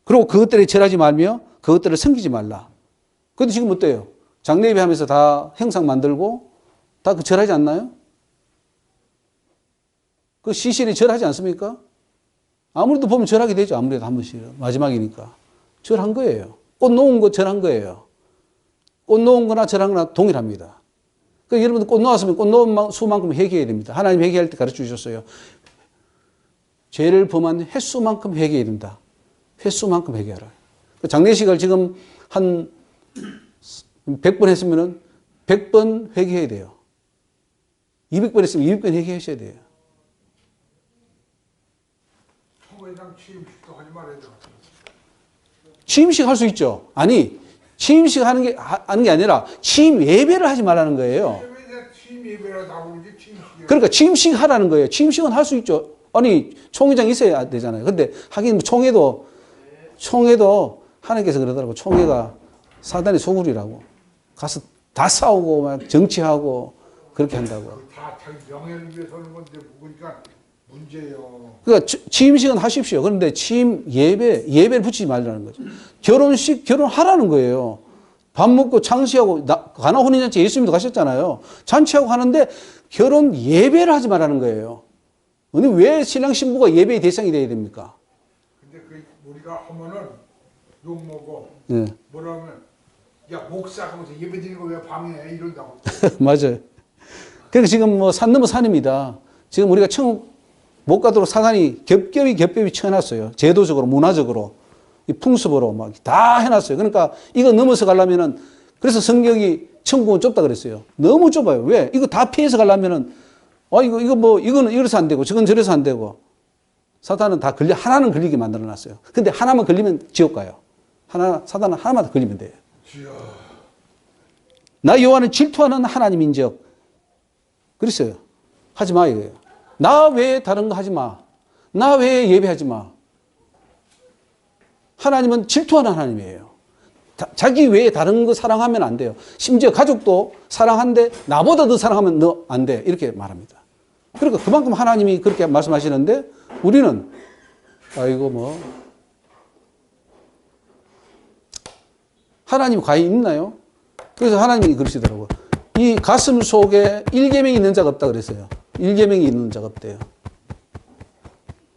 A: 그리고 그것들에 절하지 말며 그것들을 섬기지 말라. 그런데 지금 어때요? 장례 예배하면서 다 형상 만들고 다 그 절하지 않나요? 그 시신이 절하지 않습니까? 아무래도 보면 절하게 되죠. 아무래도 한 번씩 마지막이니까 절한 거예요. 꽃 놓은 거 절한 거예요. 꽃 놓은 거나 절한 거나 동일합니다. 그러니까 여러분들 꽃 놓았으면 꽃 놓은 수만큼 회개해야 됩니다. 하나님 회개할 때 가르쳐 주셨어요. 죄를 범한 횟수만큼 회개해야 된다. 횟수만큼 회개하라. 장례식을 지금 한 100번 했으면 100번 회개해야 돼요. 200번 했으면 200번 회개하셔야 돼요.
C: 총회장 취임식도 하지 말아야 돼.
A: 취임식 할 수 있죠. 아니, 취임식 하는 게 아니라 취임 예배를 하지 말라는 거예요.
C: 취임 예배라도 하고 이제 취임식.
A: 그러니까 취임식 하라는 거예요. 취임식은 할 수 있죠. 아니, 총회장 있어야 되잖아요. 근데 하긴 총회도 하나님께서 그러더라고. 총회가 사단의 소굴이라고. 가서 다 싸우고 막 정치하고 그렇게 한다고.
C: 다 자기 명예를 위해서 하는 건데 그러니까 문제예요.
A: 그러니까 취임식은 하십시오. 그런데 취임 예배를 붙이지 말라는 거죠. 결혼하라는 거예요. 밥 먹고 창시하고 가나 혼인잔치 예수님도 가셨잖아요. 잔치하고 하는데 결혼 예배를 하지 말라는 거예요. 근데 왜 신랑 신부가 예배의 대상이 돼야 됩니까?
C: 근데 그 우리가 하면은 욕 먹어.
A: 네.
C: 뭐라 하면 야 목사 하면서 예배 드리는 거 왜 방해해 이런다고.
A: 맞아요. 그러니까 지금 뭐 산 넘어 산입니다. 지금 우리가 천국 못 가도록 사단이 겹겹이 쳐놨어요. 제도적으로, 문화적으로, 이 풍습으로 막 다 해놨어요. 그러니까 이거 넘어서 가려면은 그래서 성경이 천국은 좁다 그랬어요. 너무 좁아요. 왜? 이거 다 피해서 가려면은 이거는 이래서 안 되고 저건 저래서 안 되고 사단은 다 하나는 걸리게 만들어 놨어요. 근데 하나만 걸리면 지옥 가요. 사단은 하나만 더 걸리면 돼요. 나 여호와는 질투하는 하나님인즉 그랬어요. 하지 마 이거예요. 나 외에 다른 거 하지 마. 나 외에 예배하지 마. 하나님은 질투하는 하나님이에요. 자기 외에 다른 거 사랑하면 안 돼요. 심지어 가족도 사랑한데 나보다 더 사랑하면 너 안 돼. 이렇게 말합니다. 그러니까 그만큼 하나님이 그렇게 말씀하시는데 우리는 하나님 과연 있나요? 그래서 하나님이 그러시더라고요. 이 가슴 속에 1계명이 있는 자가 없다 그랬어요. 1계명이 있는 자가 없대요.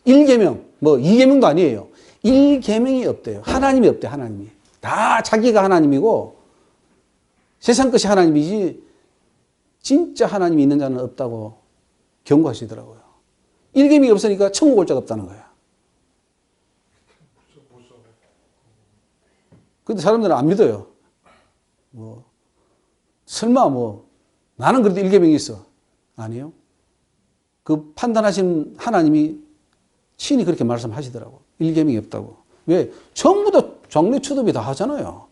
A: 1계명, 2계명도 아니에요. 1계명이 없대요. 하나님이 없대요. 하나님이. 다 자기가 하나님이고 세상 것이 하나님이지 진짜 하나님이 있는 자는 없다고 경고하시더라고요. 1계명이 없으니까 천국 올 자가 없다는 거야. 근데 사람들은 안 믿어요. 설마 나는 그래도 일계명이 있어. 아니요. 그 판단하신 하나님이 신이 그렇게 말씀하시더라고. 일계명이 없다고. 왜? 전부 다 장례 추도비 다 하잖아요.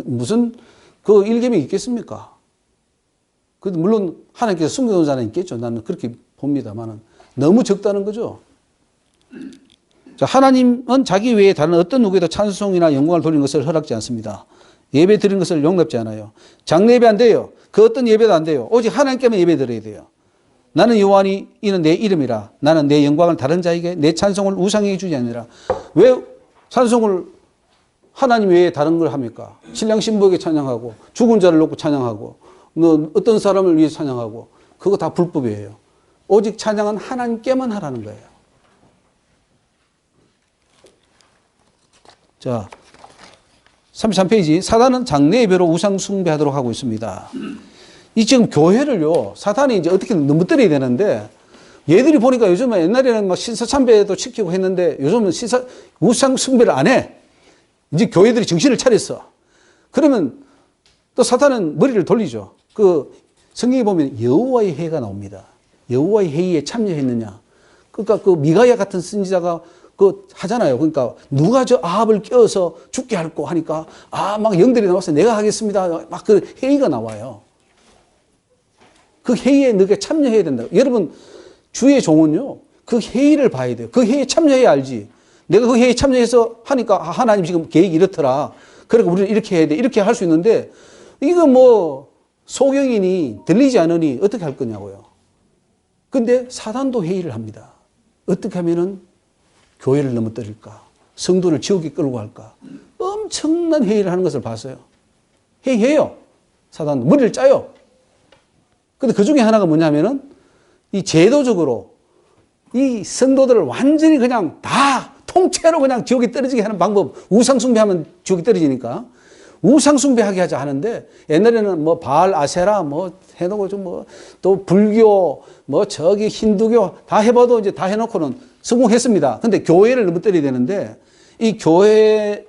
A: 무슨 그 일계명이 있겠습니까? 물론 하나님께서 숨겨놓은 자는 있겠죠. 나는 그렇게 봅니다만은 너무 적다는 거죠. 자, 하나님은 자기 외에 다른 어떤 누구에도 찬송이나 영광을 돌리는 것을 허락지 않습니다. 예배 드리는 것을 용납지 않아요. 장례 예배 안 돼요. 그 어떤 예배도 안 돼요. 오직 하나님께만 예배 드려야 돼요. 나는 여호와니 이는 내 이름이라. 나는 내 영광을 다른 자에게 내 찬송을 우상에게 주지 않으라. 왜 찬송을 하나님 외에 다른 걸 합니까? 신랑 신부에게 찬양하고 죽은 자를 놓고 찬양하고 어떤 사람을 위해 찬양하고 그거 다 불법이에요. 오직 찬양은 하나님께만 하라는 거예요. 자, 33페이지. 사단은 장례 예배로 우상 숭배하도록 하고 있습니다. 이 지금 교회를요, 사단이 이제 어떻게 넘어뜨려야 되는데, 얘들이 보니까 요즘은 옛날에는 막 신사참배도 시키고 했는데, 요즘은 우상 숭배를 안 해. 이제 교회들이 정신을 차렸어. 그러면 또 사단은 머리를 돌리죠. 그 성경에 보면 여호와의 회가 나옵니다. 여호와의 회의에 참여했느냐. 그러니까 그 미가야 같은 선지자가 그 하잖아요. 그러니까 누가 저 아합을 껴서 죽게 할고 하니까 막 영들이 나와서 내가 하겠습니다. 막 그 회의가 나와요. 그 회의에 너가 참여해야 된다. 여러분 주의 종은요. 그 회의를 봐야 돼요. 그 회의에 참여해야 알지. 내가 그 회의에 참여해서 하니까 하나님 지금 계획이 이렇더라. 그러니까 우리는 이렇게 해야 돼. 이렇게 할 수 있는데 이거 뭐 소경이니 들리지 않으니 어떻게 할 거냐고요. 근데 사단도 회의를 합니다. 어떻게 하면은 교회를 넘어뜨릴까? 성도를 지옥에 끌고 갈까? 엄청난 회의를 하는 것을 봤어요. 회의해요. 사단도 머리를 짜요. 근데 그 중에 하나가 뭐냐면은 이 제도적으로 이 성도들을 완전히 그냥 다 통째로 그냥 지옥에 떨어지게 하는 방법. 우상숭배하면 지옥에 떨어지니까. 우상숭배하게 하자 하는데 옛날에는 뭐 바알 아세라 뭐 해놓고 좀 뭐 또 불교 뭐 저기 힌두교 다 해봐도 이제 다 해놓고는 성공했습니다. 근데 교회를 넘어뜨려야 되는데 이 교회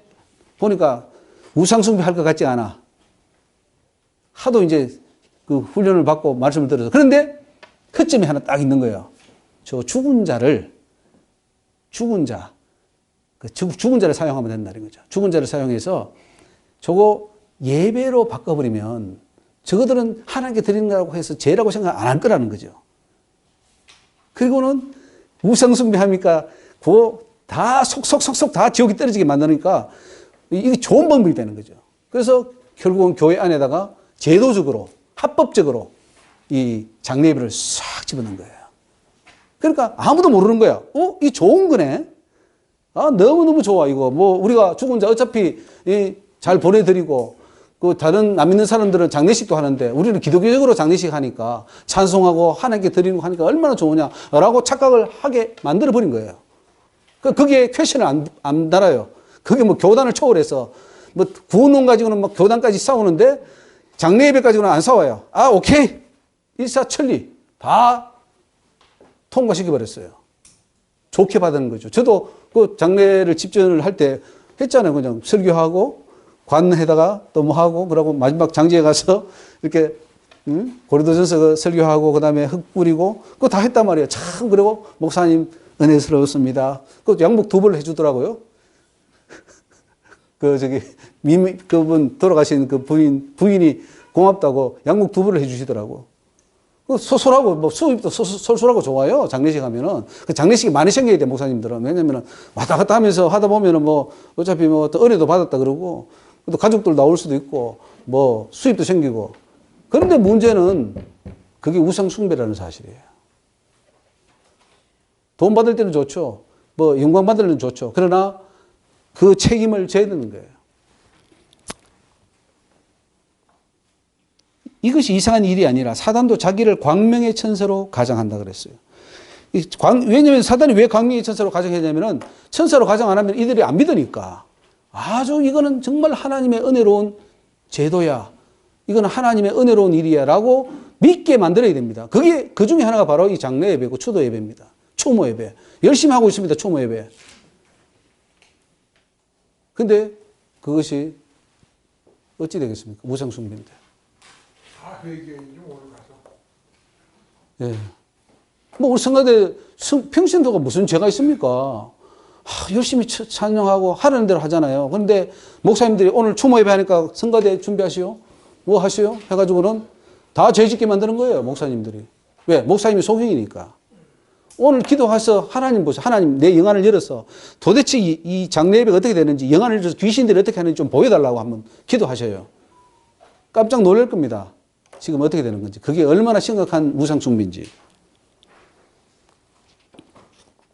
A: 보니까 우상숭배 할 것 같지 않아. 하도 이제 그 훈련을 받고 말씀을 들어서. 그런데 허점이 하나 딱 있는 거예요. 저 죽은 자를 사용하면 된다는 거죠. 죽은 자를 사용해서 저거 예배로 바꿔버리면 저거들은 하나님께 드리는 거라고 해서 죄라고 생각 안 할 거라는 거죠. 그리고는 우상숭배하니까 그거 다 속속속속 다 지옥에 떨어지게 만드니까 이게 좋은 방법이 되는 거죠. 그래서 결국은 교회 안에다가 제도적으로 합법적으로 이 장례 예배를 싹 집어넣은 거예요. 그러니까 아무도 모르는 거야. 이 좋은 거네. 너무너무 좋아 이거. 뭐 우리가 죽은 자 어차피 잘 보내드리고 그 다른 안 믿는 사람들은 장례식도 하는데 우리는 기독교적으로 장례식 하니까 찬송하고 하나님께 드리는 거 하니까 얼마나 좋으냐라고 착각을 하게 만들어 버린 거예요. 거기에 퀘션을 안 달아요. 그게 뭐 교단을 초월해서 뭐 구원론 가지고는 막 교단까지 싸우는데 장례 예배 가지고는 안 싸워요. 오케이. 일사천리 다 통과시켜 버렸어요. 좋게 받는 거죠. 저도 그 장례를 집전을 할 때 했잖아요. 그냥 설교하고 관해다가 또 뭐 하고 그러고 마지막 장지에 가서 이렇게 고린도전서 그 설교하고 그다음에 흙 뿌리고 그거 다 했단 말이에요. 참 그리고 목사님 은혜스러웠습니다. 그 양복 두 벌을 해주더라고요. 그 저기 그분 돌아가신 그 부인이 고맙다고 양복 두 벌을 해주시더라고. 소솔하고 뭐 수입도 솔솔하고 좋아요. 장례식 하면은 그 장례식이 많이 생겨야 돼 목사님들은. 왜냐면은 왔다 갔다 하면서 하다 보면은 뭐 어차피 뭐 또 은혜도 받았다 그러고 또 가족들 나올 수도 있고 뭐 수입도 생기고. 그런데 문제는 그게 우상 숭배라는 사실이에요. 돈 받을 때는 좋죠. 뭐 영광 받을 때는 좋죠. 그러나 그 책임을 져야 되는 거예요. 이것이 이상한 일이 아니라 사단도 자기를 광명의 천사로 가정한다 그랬어요. 왜냐하면 사단이 왜 광명의 천사로 가정했냐면은 천사로 가정 안 하면 이들이 안 믿으니까 아주 이거는 정말 하나님의 은혜로운 제도야. 이거는 하나님의 은혜로운 일이야 라고 믿게 만들어야 됩니다. 그게 그 중에 하나가 바로 이 장례 예배고 추도 예배입니다. 초모 예배. 열심히 하고 있습니다. 초모 예배. 근데 그것이 어찌 되겠습니까? 우상 숭배인데.
C: 다 회개해야지 오늘 가서.
A: 예. 뭐 우리 성가대 평신도가 무슨 죄가 있습니까? 열심히 찬양하고 하라는 대로 하잖아요. 그런데 목사님들이 오늘 추모 예배하니까 성가대 준비하시오. 뭐 하시오? 해가지고는 다 죄짓게 만드는 거예요. 목사님들이. 왜? 목사님이 소경이니까. 오늘 기도해서 하나님 보세요. 하나님 내 영안을 열어서 도대체 이 장례 예배가 어떻게 되는지 영안을 열어서 귀신들이 어떻게 하는지 좀 보여달라고 한번 기도하셔요. 깜짝 놀랄 겁니다. 지금 어떻게 되는 건지. 그게 얼마나 심각한 우상숭배인지.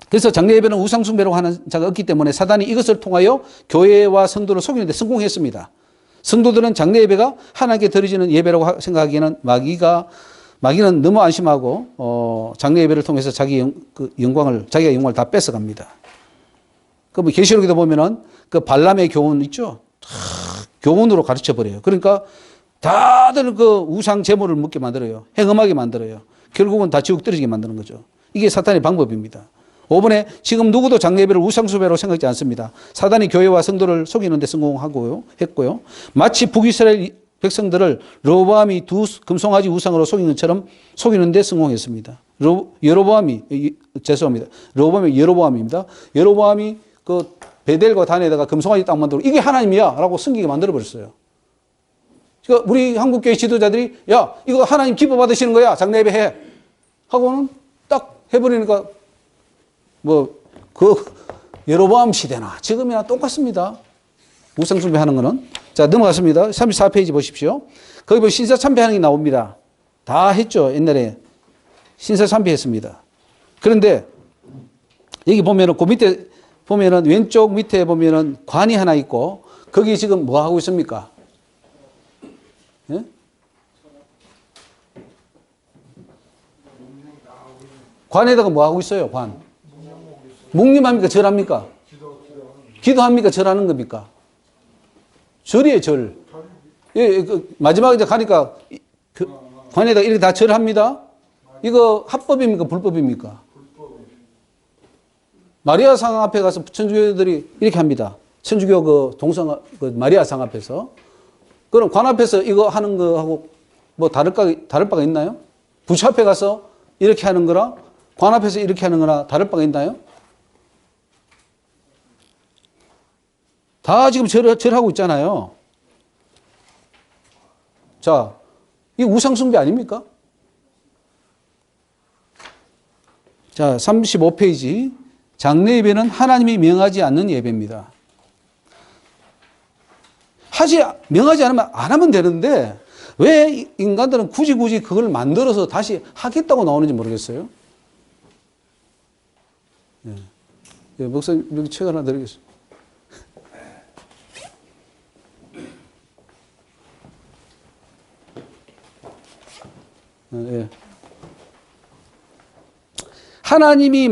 A: 그래서 장례 예배는 우상숭배라고 하는 자가 없기 때문에 사단이 이것을 통하여 교회와 성도를 속이는 데 성공했습니다. 성도들은 장례 예배가 하나님께 드려지는 예배라고 생각하기에는 마귀는 너무 안심하고 장례 예배를 통해서 자기가 영광을 다 뺏어갑니다. 그 뭐 계시록에도 보면은 그 발람의 교훈 있죠. 교훈으로 가르쳐 버려요. 그러니까 다들 그 우상 제물을 먹게 만들어요. 행음하게 만들어요. 결국은 다 지옥 떨어지게 만드는 거죠. 이게 사탄의 방법입니다. 5번에 지금 누구도 장례배를 우상숭배로 생각하지 않습니다. 사단이 교회와 성도를 속이는 데 했고요. 마치 북이스라엘 백성들을 여로보암이 두 금송아지 우상으로 속이는 것처럼 속이는 데 성공했습니다. 여로보암이 그 베델과 단에다가 금송아지 딱 만들고 이게 하나님이야 라고 숨기게 만들어버렸어요. 그러니까 우리 한국교회 지도자들이 야 이거 하나님 기뻐 받으시는 거야 장례배 해 하고는 딱 해버리니까 여로보암 시대나 지금이나 똑같습니다. 우상숭배 하는 거는. 자, 넘어갔습니다. 34페이지 보십시오. 거기 보면 신사참배하는 게 나옵니다. 다 했죠. 옛날에. 신사참배했습니다. 그런데 여기 보면은 그 밑에 보면은 왼쪽 밑에 보면은 관이 하나 있고 거기 지금 뭐 하고 있습니까? 예? 관에다가 뭐 하고 있어요? 관. 묵념합니까? 절합니까? 기도합니까? 절하는 겁니까? 절이에요, 절. 예, 마지막에 이제 가니까 관에다가 이렇게 다 절합니다. 이거 합법입니까? 불법입니까? 마리아상 앞에 가서 천주교들이 이렇게 합니다. 천주교 그 마리아상 앞에서. 그럼 관 앞에서 이거 하는 거하고 뭐 다를 바가 있나요? 부처 앞에 가서 이렇게 하는 거랑 관 앞에서 이렇게 하는 거나 다를 바가 있나요? 다 지금 절하고 있잖아요. 자, 이 우상숭배 아닙니까? 자, 35페이지. 장례 예배는 하나님이 명하지 않는 예배입니다. 명하지 않으면 안 하면 되는데 왜 인간들은 굳이 그걸 만들어서 다시 하겠다고 나오는지 모르겠어요. 예, 목사님 여기 책 하나 드리겠습니다. 예. 하나님이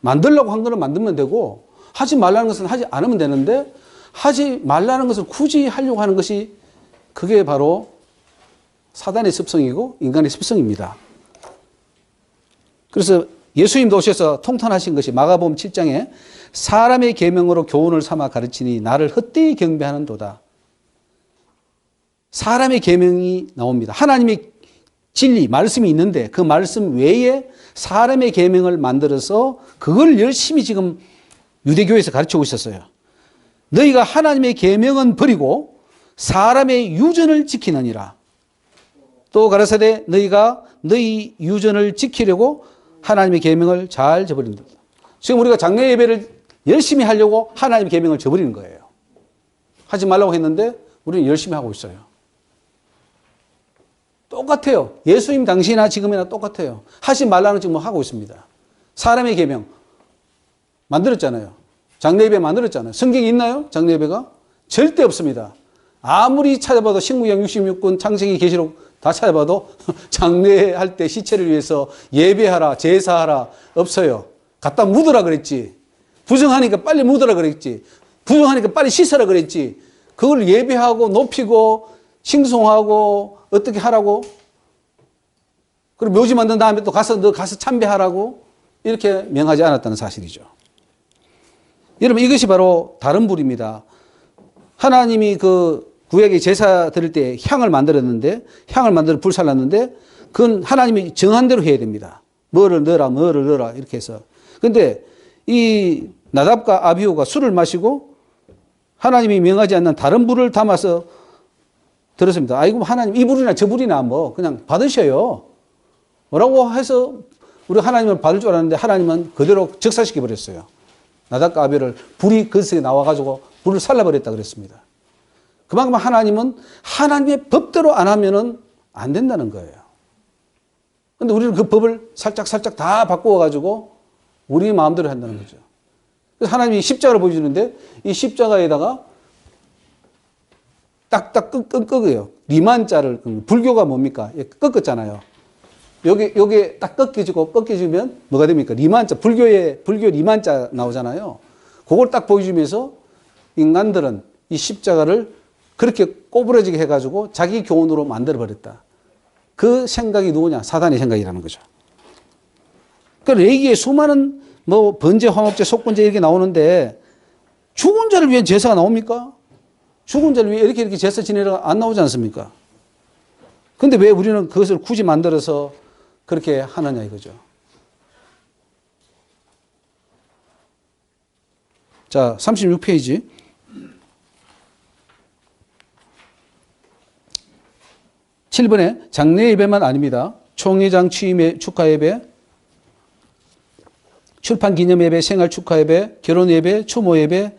A: 만들려고 한 거는 만들면 되고 하지 말라는 것은 하지 않으면 되는데 하지 말라는 것을 굳이 하려고 하는 것이 그게 바로 사단의 습성이고 인간의 습성입니다. 그래서 예수님도 오셔서 통탄하신 것이 마가복음 7장에 사람의 계명으로 교훈을 삼아 가르치니 나를 헛되이 경배하는 도다. 사람의 계명이 나옵니다. 하나님의 진리, 말씀이 있는데 그 말씀 외에 사람의 계명을 만들어서 그걸 열심히 지금 유대교에서 가르치고 있었어요. 너희가 하나님의 계명은 버리고 사람의 유전을 지키느니라. 또 가라사대 너희가 너희 유전을 지키려고 하나님의 계명을 잘 저버린다. 지금 우리가 장례 예배를 열심히 하려고 하나님의 계명을 저버리는 거예요. 하지 말라고 했는데 우리는 열심히 하고 있어요. 똑같아요. 예수님 당시나 지금이나 똑같아요. 하지 말라는 지금 하고 있습니다. 사람의 계명 만들었잖아요. 장례예배 만들었잖아요. 성경에 있나요? 장례예배가? 절대 없습니다. 아무리 찾아봐도 신구약 66권 창세기 계시록 다 찾아봐도 장례할 때 시체를 위해서 예배하라 제사하라 없어요. 갖다 묻으라 그랬지. 부정하니까 빨리 묻으라 그랬지. 부정하니까 빨리 씻으라 그랬지. 그걸 예배하고 높이고 칭송하고 어떻게 하라고? 그리고 묘지 만든 다음에 또 너 가서 참배하라고? 이렇게 명하지 않았다는 사실이죠. 여러분 이것이 바로 다른 불입니다. 하나님이 구약의 제사 드릴 때 향을 만들었는데 향을 만들어 불 살랐는데 그건 하나님이 정한 대로 해야 됩니다. 뭐를 넣어라 이렇게 해서. 근데 이 나답과 아비후가 술을 마시고 하나님이 명하지 않는 다른 불을 담아서 들었습니다. 아이고 하나님 이 불이나 저 불이나 뭐 그냥 받으셔요. 뭐라고 해서 우리 하나님을 받을 줄 알았는데 하나님은 그대로 적사시켜 버렸어요. 나답과 아비후를 불이 그릇에 나와가지고 불을 살라버렸다 그랬습니다. 그만큼 하나님은 하나님의 법대로 안 하면은 안 된다는 거예요. 근데 우리는 그 법을 살짝 다 바꾸어가지고 우리 마음대로 한다는 거죠. 그래서 하나님이 십자가를 보여주는데 이 십자가에다가 딱딱 꺾어요. 리만자를, 불교가 뭡니까? 꺾었잖아요. 요게 딱 꺾여지면 뭐가 됩니까? 리만자, 불교 리만자 나오잖아요. 그걸 딱 보여주면서 인간들은 이 십자가를 그렇게 꼬부러지게 해가지고 자기 교훈으로 만들어버렸다. 그 생각이 누구냐? 사단의 생각이라는 거죠. 그러니까 레이기에 수많은 뭐 번제, 화목제, 속건제 이렇게 나오는데 죽은 자를 위한 제사가 나옵니까? 죽은 자를 위해 이렇게 제사 지내라 안 나오지 않습니까? 근데 왜 우리는 그것을 굳이 만들어서 그렇게 하느냐 이거죠. 자, 36페이지. 7번에 장례 예배만 아닙니다. 총회장 취임 축하 예배, 출판 기념 예배, 생활 축하 예배, 결혼 예배, 추모 예배,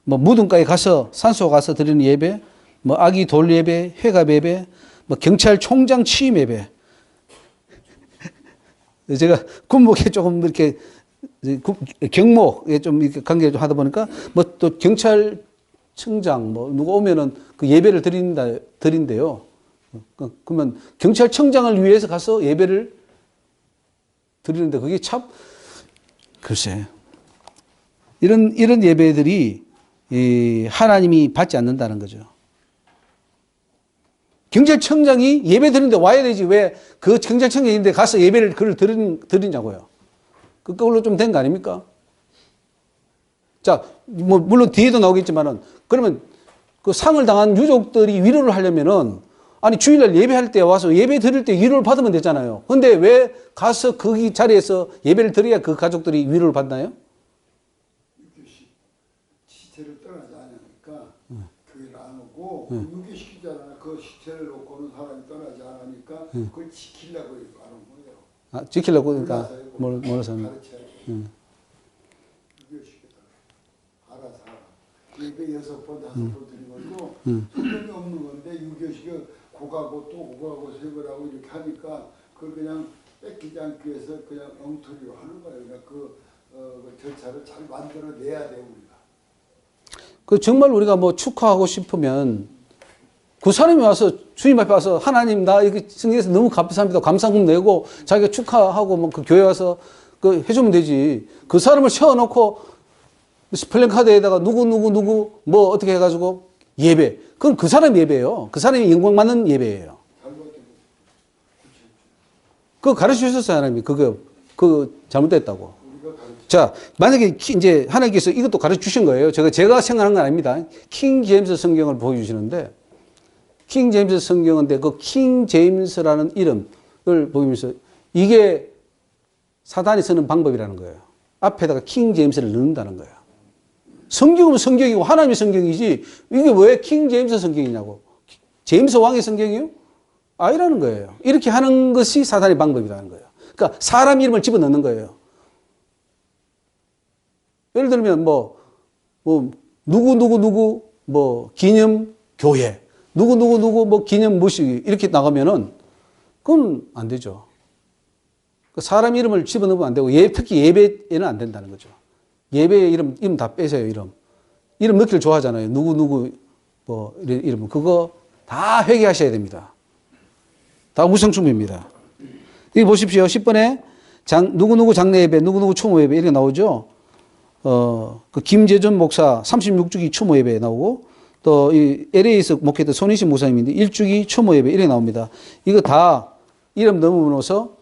A: 뭐 무덤가에 가서 산소 가서 드리는 예배, 뭐 아기 돌 예배, 회갑 예배, 뭐 경찰총장 취임 예배. 제가 군목에 조금 이렇게 경목에 좀 이렇게 관계를 좀 하다 보니까 뭐 또 경찰청장 뭐 누가 오면은 그 예배를 드린대요. 그러면 경찰청장을 위해서 가서 예배를 드리는데 그게 참 글쎄 이런 예배들이 하나님이 받지 않는다는 거죠. 경찰청장이 예배 드리는데 와야 되지 왜 그 경찰청장인데 가서 예배를 그를 드리냐고요. 그걸로 좀 된 거 아닙니까? 자, 뭐 물론 뒤에도 나오겠지만은 그러면 그 상을 당한 유족들이 위로를 하려면은 아니 주일날 예배할 때 와서 예배 드릴 때 위로를 받으면 되잖아요. 근데 왜 가서 거기 자리에서 예배를 드려야 그 가족들이 위로를 받나요?
B: 시체를 떠나지 않으니까 교회를 안 오고 유기시키잖아요. 그 시체를 놓고는 사람이 떠나지 않으니까 그걸 지키려고 하는 거예요.
A: 아, 지키려고 그러니까 몰라서
B: 가르쳐야 돼. 유기시키다. 알아서 하라. 예배 6번 5번 드린 것도 소용이 없는 건데 유교식이 고가고 또 고가고 세번하고 이렇게 하니까 그걸 그냥 뺏기지 않기 위해서 그냥 엉터리로 하는 거예요. 그러니까 그 절차를 잘 만들어내야 돼요 우리가.
A: 그 정말 우리가 뭐 축하하고 싶으면 그 사람이 와서 주님 앞에 와서 하나님 나 이렇게 승리해서 너무 감사합니다. 감사금 내고 자기가 축하하고 뭐 그 교회 와서 그 해주면 되지. 그 사람을 세워놓고 스플랜카드에다가 누구 뭐 어떻게 해가지고 예배. 그건 그 사람 예배예요. 그 사람이 영광 받는 예배예요. 그거 가르쳐 주셨어요, 하나님이. 그거 잘못됐다고. 자, 만약에 이제 하나님께서 이것도 가르쳐 주신 거예요. 제가 생각하는 건 아닙니다. 킹 제임스 성경을 보여주시는데, 킹 제임스 성경인데 그 킹 제임스라는 이름을 보면서 이게 사단이 쓰는 방법이라는 거예요. 앞에다가 킹 제임스를 넣는다는 거예요. 성경은 성경이고 하나님의 성경이지 이게 왜 킹 제임스 성경이냐고. 제임스 왕의 성경이요? 아니라는 거예요. 이렇게 하는 것이 사단의 방법이라는 거예요. 그러니까 사람 이름을 집어넣는 거예요. 예를 들면 누구 뭐 기념 교회 누구 뭐 기념 무식 이렇게 나가면은 그건 안 되죠. 사람 이름을 집어넣으면 안 되고 특히 예배에는 안 된다는 거죠. 예배의 이름 다 빼세요. 이름 넣기를 좋아하잖아요. 누구 뭐 이름 그거 다 회개하셔야 됩니다. 다 우상숭배입니다. 여기 보십시오. 10번에 누구 장례 예배, 누구 추모 예배 이렇게 나오죠. 그 김재준 목사 36주기 추모 예배 나오고 또 이 LA에서 목회했던 손희신 목사님인데 1주기 추모 예배 이렇게 나옵니다. 이거 다 이름 넘어서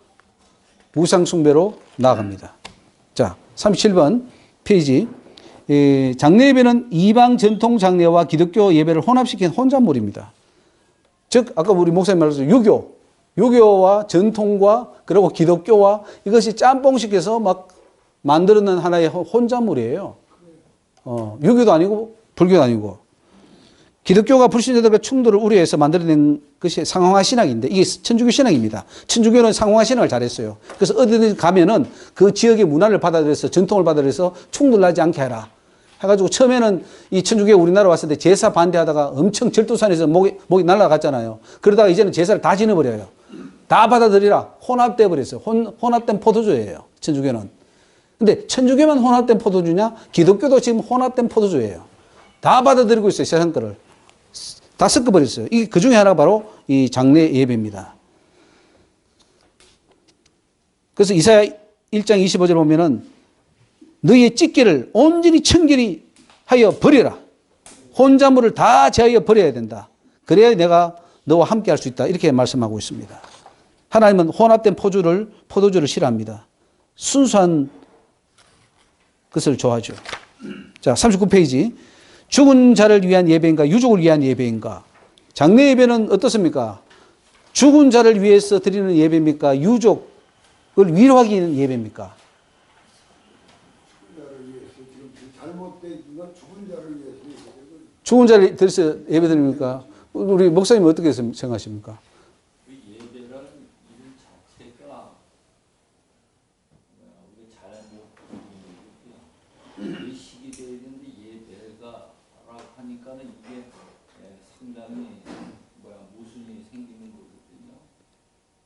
A: 우상숭배로 나아갑니다. 자, 37번 페이지. 장례 예배는 이방 전통 장례와 기독교 예배를 혼합시킨 혼잣물입니다. 즉 아까 우리 목사님 말씀하신 유교와 전통과 그리고 기독교와 이것이 짬뽕식해서 막 만들어낸 하나의 혼잣물이에요. 유교도 아니고 불교도 아니고. 기독교가 불신자들과 충돌을 우려해서 만들어낸 것이 상황화 신학인데 이게 천주교 신학입니다. 천주교는 상황화 신학을 잘했어요. 그래서 어디든지 가면은 그 지역의 문화를 받아들여서 전통을 받아들여서 충돌나지 않게 해라. 해가지고 처음에는 이 천주교가 우리나라 왔을 때 제사 반대하다가 엄청 절도산에서 목이 날아갔잖아요. 그러다가 이제는 제사를 다 지내버려요. 다 받아들이라. 혼합돼 버렸어요. 혼합된 포도주예요. 천주교는. 근데 천주교만 혼합된 포도주냐? 기독교도 지금 혼합된 포도주예요. 다 받아들이고 있어요. 세상 거를. 다 섞어버렸어요. 그 중에 하나가 바로 이 장례 예배입니다. 그래서 이사야 1장 25절 보면은 너희의 찢기를 온전히 청결히 하여 버려라. 혼자물을 다 제하여 버려야 된다. 그래야 내가 너와 함께 할 수 있다. 이렇게 말씀하고 있습니다. 하나님은 혼합된 포도주를 싫어합니다. 순수한 것을 좋아하죠. 자, 39페이지. 죽은 자를 위한 예배인가 유족을 위한 예배인가. 장례 예배는 어떻습니까? 죽은 자를 위해서 드리는 예배입니까? 유족을 위로하기 위한 예배입니까? 죽은 자를 위해서 예배 드립니까? 우리 목사님 어떻게 생각하십니까?
F: 그 예배라는 일 자체가 우리 잘 의식이 돼야 되는데 예배가라고 하니까는 이게 상당히 모순이 생기는 거거든요.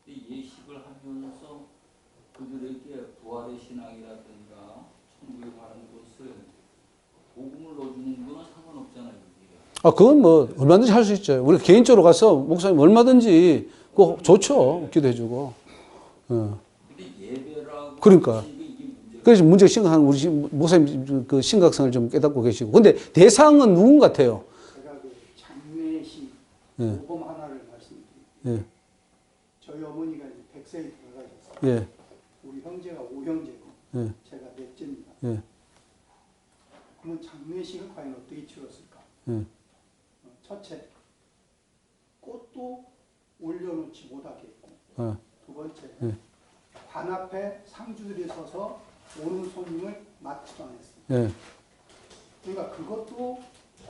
F: 예식을 하면서 그들에게 부활의 신앙이라든가 천국에 가는 것을 복음을 넣어주는 건 상관없잖아요.
A: 그건 뭐 얼마든지 할 수 있죠. 우리 개인적으로 가서 목사님 얼마든지 그거 좋죠. 기도해주고.
F: 근데 예배라고
A: 그러니까. 그래서 문제가 심각한 우리 목사님 그 심각성을 좀 깨닫고 계시고. 근데 대상은 누군 같아요?
G: 제가 그 장례식
A: 예.
G: 모범 하나를 말씀드릴게요.
A: 예.
G: 저희 어머니가 이제 100세에 들어가셨어요.
A: 예.
G: 우리 형제가 5형제고
A: 예.
G: 제가 넷째입니다.
A: 예.
G: 그러면 장례식을 과연 어떻게 치렀을까?
A: 예.
G: 첫째, 꽃도 올려놓지 못하게 했고
A: 예.
G: 두 번째,
A: 예.
G: 관 앞에 상주들이 서서 오는 손님을 맞지도 않았어요.
A: 예.
G: 그러니까 그것도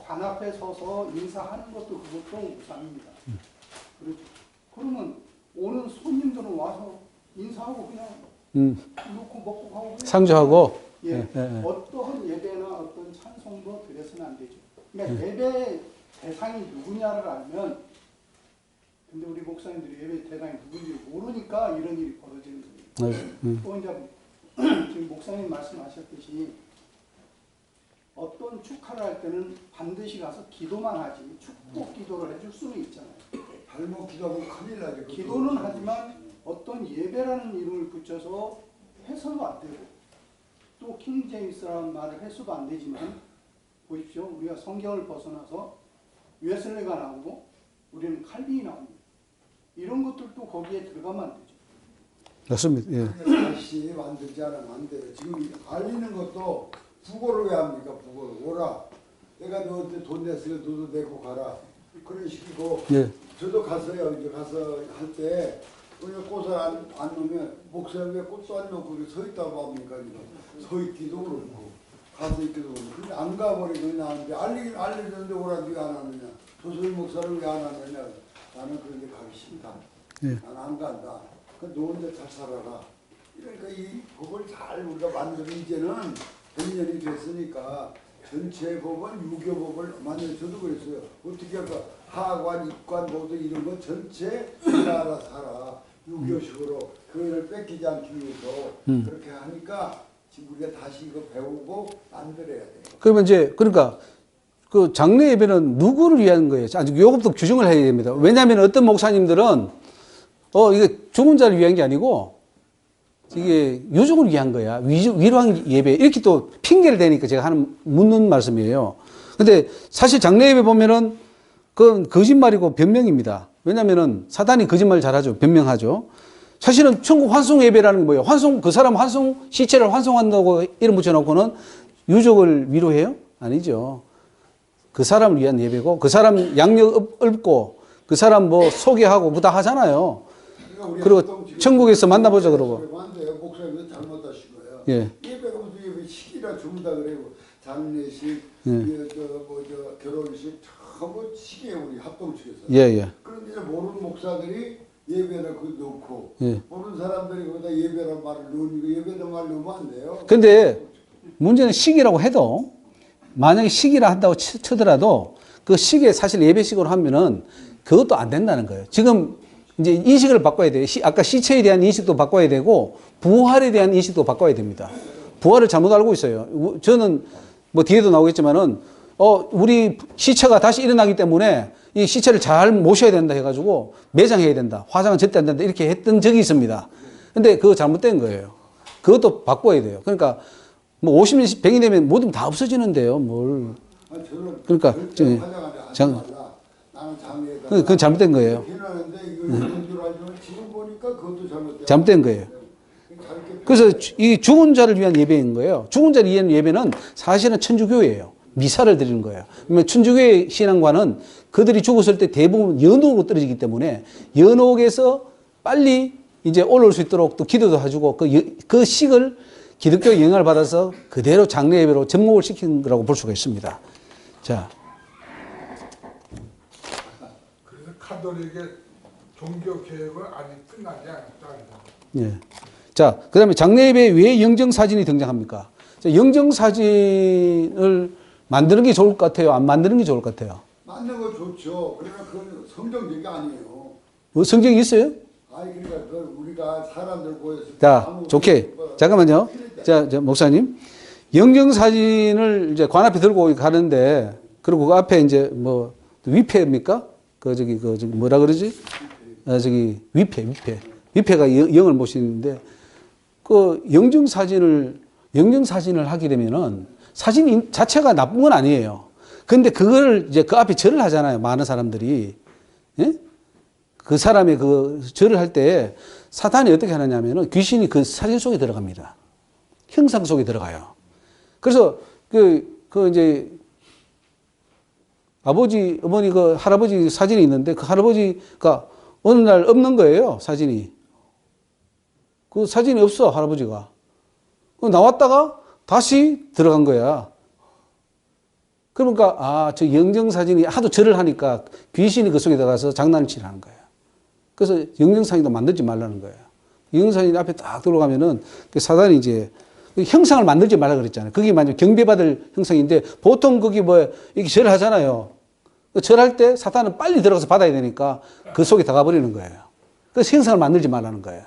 G: 관 앞에 서서 인사하는 것도 그것도 우상입니다. 그렇죠. 그러면 오는 손님들은 와서 인사하고 그냥 놓고 먹고 가고 그냥
A: 상주하고.
G: 예.
A: 예.
G: 어떠한 예배나 어떤 찬송도 드려서는 안 되죠. 그러니까 예배 대상이 누구냐를 알면, 근데 우리 목사님들이 예배 대상이 누군지 모르니까 이런 일이 벌어지는 거예요. 또 이제 지금 목사님 말씀하셨듯이 어떤 축하를 할 때는 반드시 가서 기도만 하지 축복 기도를 해줄 수는 있잖아요.
B: 발목 기도하면 큰일 나죠.
G: 기도는 하지만 어떤 예배라는 이름을 붙여서 해서도 안 되고 또 킹제임스라는 말을 해서도 안 되지만 보십시오. 우리가 성경을 벗어나서 웨슬레가 나오고 우리는 칼빈이 나옵니다. 이런 것들도 거기에 들어가면 안 되죠.
A: 맞습니다. 예.
B: 다시 만들지 않으면 안 돼요. 지금 알리는 것도 부고를 왜 합니까? 부고를 오라. 내가 너한테 돈 냈으니까 너도 내고 가라. 그런 식이고.
A: 예.
B: 저도 갔어요. 이제 가서 할 때 꽃을 안 놓으면 목사님 왜 꽃도 안 놓고 서 있다고 합니까? 서 있기도 그렇고 가서 있기도 그렇고. 근데 안 가버리고 나는데 알리는데 오라 네가 안 하느냐? 조소희 목사를 왜 안 하느냐? 나는 그런데 가기 싫다.
A: 예.
B: 나는 안 간다. 너 혼자 잘 살아라. 그러니까 이 법을 잘 우리가 만들어 이제는 100년이 됐으니까 전체 법은 유교법을 만들어 저도 그랬어요. 어떻게 할까? 하관, 입관 모두 이런 거 전체 네가 알아서 하라. 유교식으로 그걸 뺏기지 않기 위해서 그렇게 하니까 지금 우리가 다시 이거 배우고 만들어야 돼요.
A: 그러면 이제 그러니까 그 장례 예배는 누구를 위한 거예요? 아직 이것도 규정을 해야 됩니다. 왜냐하면 어떤 목사님들은 이게 죽은 자를 위한 게 아니고 이게 유족을 위한 거야. 위로한 예배. 이렇게 또 핑계를 대니까 제가 묻는 말씀이에요. 근데 사실 장례 예배 보면은 그건 거짓말이고 변명입니다. 왜냐면은 사단이 거짓말 잘하죠. 변명하죠. 사실은 천국 환송 예배라는 게 뭐예요? 그 사람 시체를 환송한다고 이름 붙여놓고는 유족을 위로해요? 아니죠. 그 사람을 위한 예배고 그 사람 양력 읊고 그 사람 뭐 소개하고 그거 다 하잖아요. 그리고 천국에서 만나보자 그러고.
B: 목사님도 잘못하신 거예요.
A: 예.
B: 예배가 무슨 예배 식이라 준다 그래요. 장례식, 결혼식 전부 식이에요 우리 합동 측에서.
A: 예.
B: 그런데 이제 모르는 목사들이 예배를 그 넣고
A: 예.
B: 모르는 사람들이 거기다 예배란 말을 넣으니까 예배란 말 넣으면 안 돼요.
A: 근데 문제는 식이라고 해도 만약에 식이라 한다고 치더라도 그 식에 사실 예배식으로 하면은 그것도 안 된다는 거예요. 지금 이제 인식을 바꿔야 돼요. 아까 시체에 대한 인식도 바꿔야 되고 부활에 대한 인식도 바꿔야 됩니다. 부활을 잘못 알고 있어요. 저는 뭐 뒤에도 나오겠지만은 우리 시체가 다시 일어나기 때문에 이 시체를 잘 모셔야 된다 해가지고 매장해야 된다. 화장은 절대 안 된다. 이렇게 했던 적이 있습니다. 근데 그거 잘못된 거예요. 그것도 바꿔야 돼요. 그러니까 뭐 50년, 100이 되면 모든 다 없어지는데요. 뭘. 그러니까
B: 나는 장례에다
A: 그건 잘못된 거예요.
B: 비난하는데 이거 이런 줄 알지만 지금 보니까 그것도
A: 잘못된 거예요. 그래서 이 죽은 자를 위한 예배인 거예요. 죽은 자를 위한 예배는 사실은 천주교예요. 미사를 드리는 거예요. 그러면 천주교의 신앙과는 그들이 죽었을 때 대부분 연옥으로 떨어지기 때문에 연옥에서 빨리 이제 올라올 수 있도록 또 기도도 해주고 그 식을 기독교의 영향을 받아서 그대로 장례 예배로 접목을 시킨 거라고 볼 수가 있습니다. 자.
C: 그래서 카톨릭의 종교 개혁은 아직 끝나지 않았다.
A: 예. 자, 그 다음에 장례 예배에 왜 영정사진이 등장합니까? 영정사진을 만드는 게 좋을 것 같아요? 안 만드는 게 좋을 것 같아요?
B: 만든 거 좋죠. 그러나 그건 성경적이 아니에요.
A: 뭐 성경이 있어요?
B: 아니 그러니까 그 우리가 사람들 보였을 때
A: 자, 좋게. 잠깐만요. 자, 목사님. 영정사진을 이제 관 앞에 들고 가는데, 그리고 그 앞에 이제 뭐, 위패입니까? 저기 뭐라 그러지? 위패가 영을 모시는데, 그 영정사진을 하게 되면은 사진 자체가 나쁜 건 아니에요. 근데 그걸 이제 그 앞에 절을 하잖아요. 많은 사람들이. 예? 그 사람의 그 절을 할 때 사탄이 어떻게 하느냐면은 귀신이 그 사진 속에 들어갑니다. 형상 속에 들어가요. 그래서 그 이제 아버지, 어머니 그 할아버지 사진이 있는데 그 할아버지가 어느 날 없는 거예요. 사진이. 그 사진이 없어, 할아버지가. 나왔다가 다시 들어간 거야. 그러니까, 저 영정사진이 하도 절을 하니까 귀신이 그 속에 들어가서 장난을 치라는 거예요. 그래서 영정사진도 만들지 말라는 거예요. 영정사진 앞에 딱 들어가면은 그 사단이 이제 형상을 만들지 말라 그랬잖아요. 그게 만약 경배받을 형상인데 보통 거기 뭐 이렇게 절을 하잖아요. 절할 때 사탄은 빨리 들어가서 받아야 되니까 그 속에 들어가 버리는 거예요. 그래서 형상을 만들지 말라는 거예요.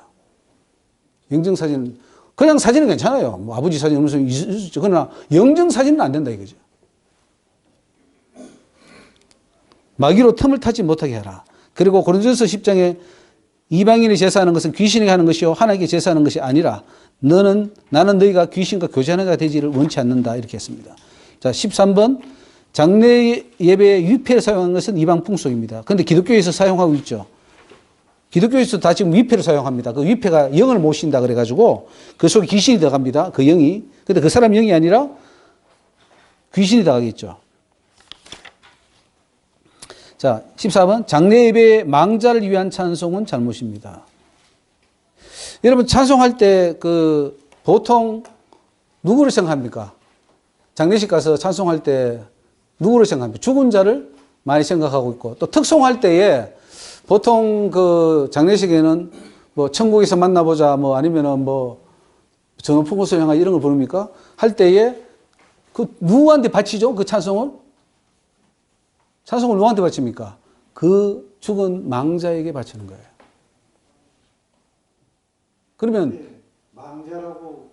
A: 영정사진, 그냥 사진은 괜찮아요. 뭐 아버지 사진 무슨 있었죠. 그러나 영정사진은 안 된다 이거죠. 마귀로 틈을 타지 못하게 하라. 그리고 고린도전서 10장에 이방인이 제사하는 것은 귀신이 하는 것이요 하나님께 제사하는 것이 아니라 나는 너희가 귀신과 교제하는 가 되지를 원치 않는다 이렇게 했습니다. 자, 13번 장례 예배에 위패를 사용하는 것은 이방 풍속입니다. 그런데 기독교에서 사용하고 있죠. 기독교에서 다 지금 위패를 사용합니다. 그 위패가 영을 모신다 그래가지고 그 속에 귀신이 들어갑니다. 그 영이. 근데 그 사람 영이 아니라 귀신이 들어가겠죠. 자, 14번 장례 예배의 망자를 위한 찬송은 잘못입니다. 여러분 찬송할 때 보통 누구를 생각합니까? 장례식 가서 찬송할 때 누구를 생각합니까? 죽은 자를 많이 생각하고 있고 또 특송할 때에 보통 그 장례식에는 뭐 천국에서 만나보자 뭐 아니면은 뭐 저 높은 곳을 향하 이런 걸 부릅니까? 할 때에 그 누구한테 바치죠? 그 찬송을? 찬송을 누구한테 바칩니까? 그 죽은 망자에게 바치는 거예요. 그러면
G: 망자라고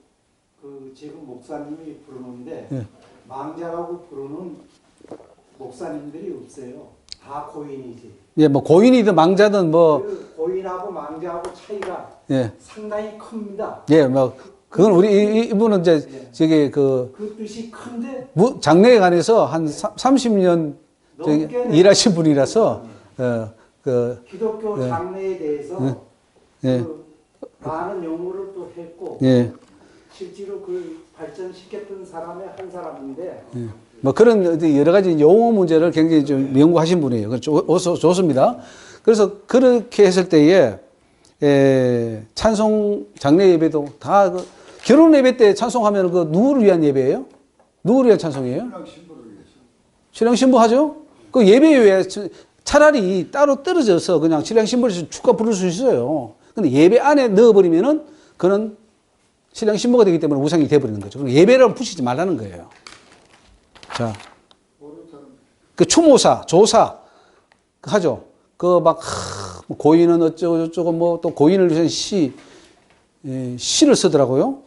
G: 그 지금 목사님이 부르는데
A: 예.
G: 망자라고 부르는 목사님들이 없어요. 다 고인이지.
A: 예, 뭐 고인이든 망자든 뭐
G: 그 고인하고 망자하고 차이가
A: 예.
G: 상당히 큽니다.
A: 예, 뭐 그건 우리 이분은 이제 저기
G: 그 뜻이 큰데
A: 장례에 관해서 한 30년 일하신 분이라서
G: 기독교 장례에 대해서
A: 예.
G: 그 많은 연구를 또 했고
A: 예.
G: 실제로 그 발전시켰던 사람의 한 사람인데
A: 뭐 그런 여러 가지 용어 문제를 굉장히 좀 연구하신 분이에요. 그렇죠. 좋습니다. 그래서 그렇게 했을 때에 찬송 장례 예배도 다 결혼 예배 때 찬송하면 그 누구를 위한 예배예요? 누구를 위한 찬송이에요?
B: 신랑 신부를 위해서.
A: 신랑 신부 하죠? 그 예배 외에 차라리 따로 떨어져서 그냥 신랑 신부를 축가 부를 수 있어요. 근데 예배 안에 넣어버리면은 그는 신랑 신부가 되기 때문에 우상이 돼버리는 거죠. 그럼 예배를 푸시지 말라는 거예요. 자, 그 추모사, 조사 하죠. 그 막 고인은 어쩌고 저쩌고 뭐 또 고인을 위한 시를 쓰더라고요.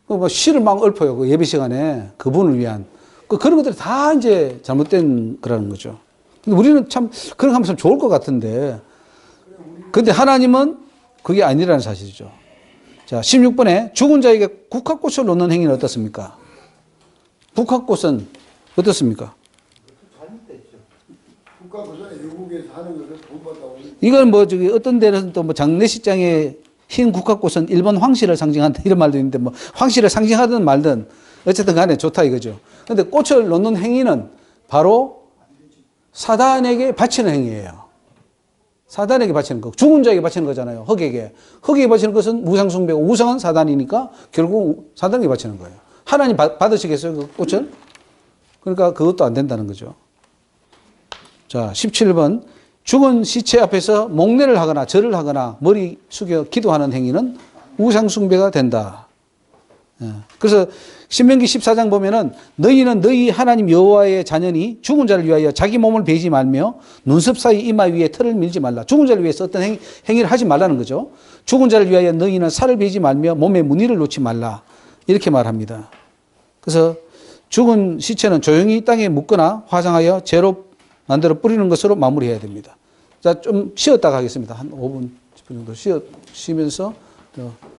A: 그 시를 막 읊어요. 그 예배 시간에 그분을 위한 그런 것들이 다 이제 잘못된 거라는 거죠. 근데 우리는 참 그런 거 하면 참 좋을 것 같은데, 근데 하나님은 그게 아니라는 사실이죠. 자, 16번에 죽은 자에게 국화꽃을 놓는 행위는 어떻습니까? 국화꽃은 어떻습니까?
B: 국가고선 외국에서 하는 것을 돈 받다고.
A: 이건 뭐 저기 어떤 데는 또 뭐 장례식장에 흰 국화꽃은 일본 황실을 상징한다 이런 말도 있는데 뭐 황실을 상징하든 말든 어쨌든 간에 좋다 이거죠. 근데 꽃을 놓는 행위는 바로 사단에게 바치는 행위예요. 사단에게 바치는 거. 죽은 자에게 바치는 거잖아요. 흑에게. 흑에게 바치는 것은 우상숭배고 우상은 사단이니까 결국 사단에게 바치는 거예요. 하나님 받으시겠어요? 그 꽃을? 그러니까 그것도 안 된다는 거죠. 자, 17번. 죽은 시체 앞에서 목례를 하거나 절을 하거나 머리 숙여 기도하는 행위는 우상숭배가 된다. 그래서 신명기 14장 보면은 너희는 너희 하나님 여호와의 자녀니 죽은 자를 위하여 자기 몸을 베지 말며 눈썹 사이 이마 위에 털을 밀지 말라. 죽은 자를 위해서 어떤 행위를 하지 말라는 거죠. 죽은 자를 위하여 너희는 살을 베지 말며 몸에 무늬를 놓지 말라. 이렇게 말합니다. 그래서 죽은 시체는 조용히 땅에 묻거나 화장하여 재로 만들어 뿌리는 것으로 마무리해야 됩니다. 자, 좀 쉬었다가 하겠습니다. 한 5분, 10분 정도 쉬면서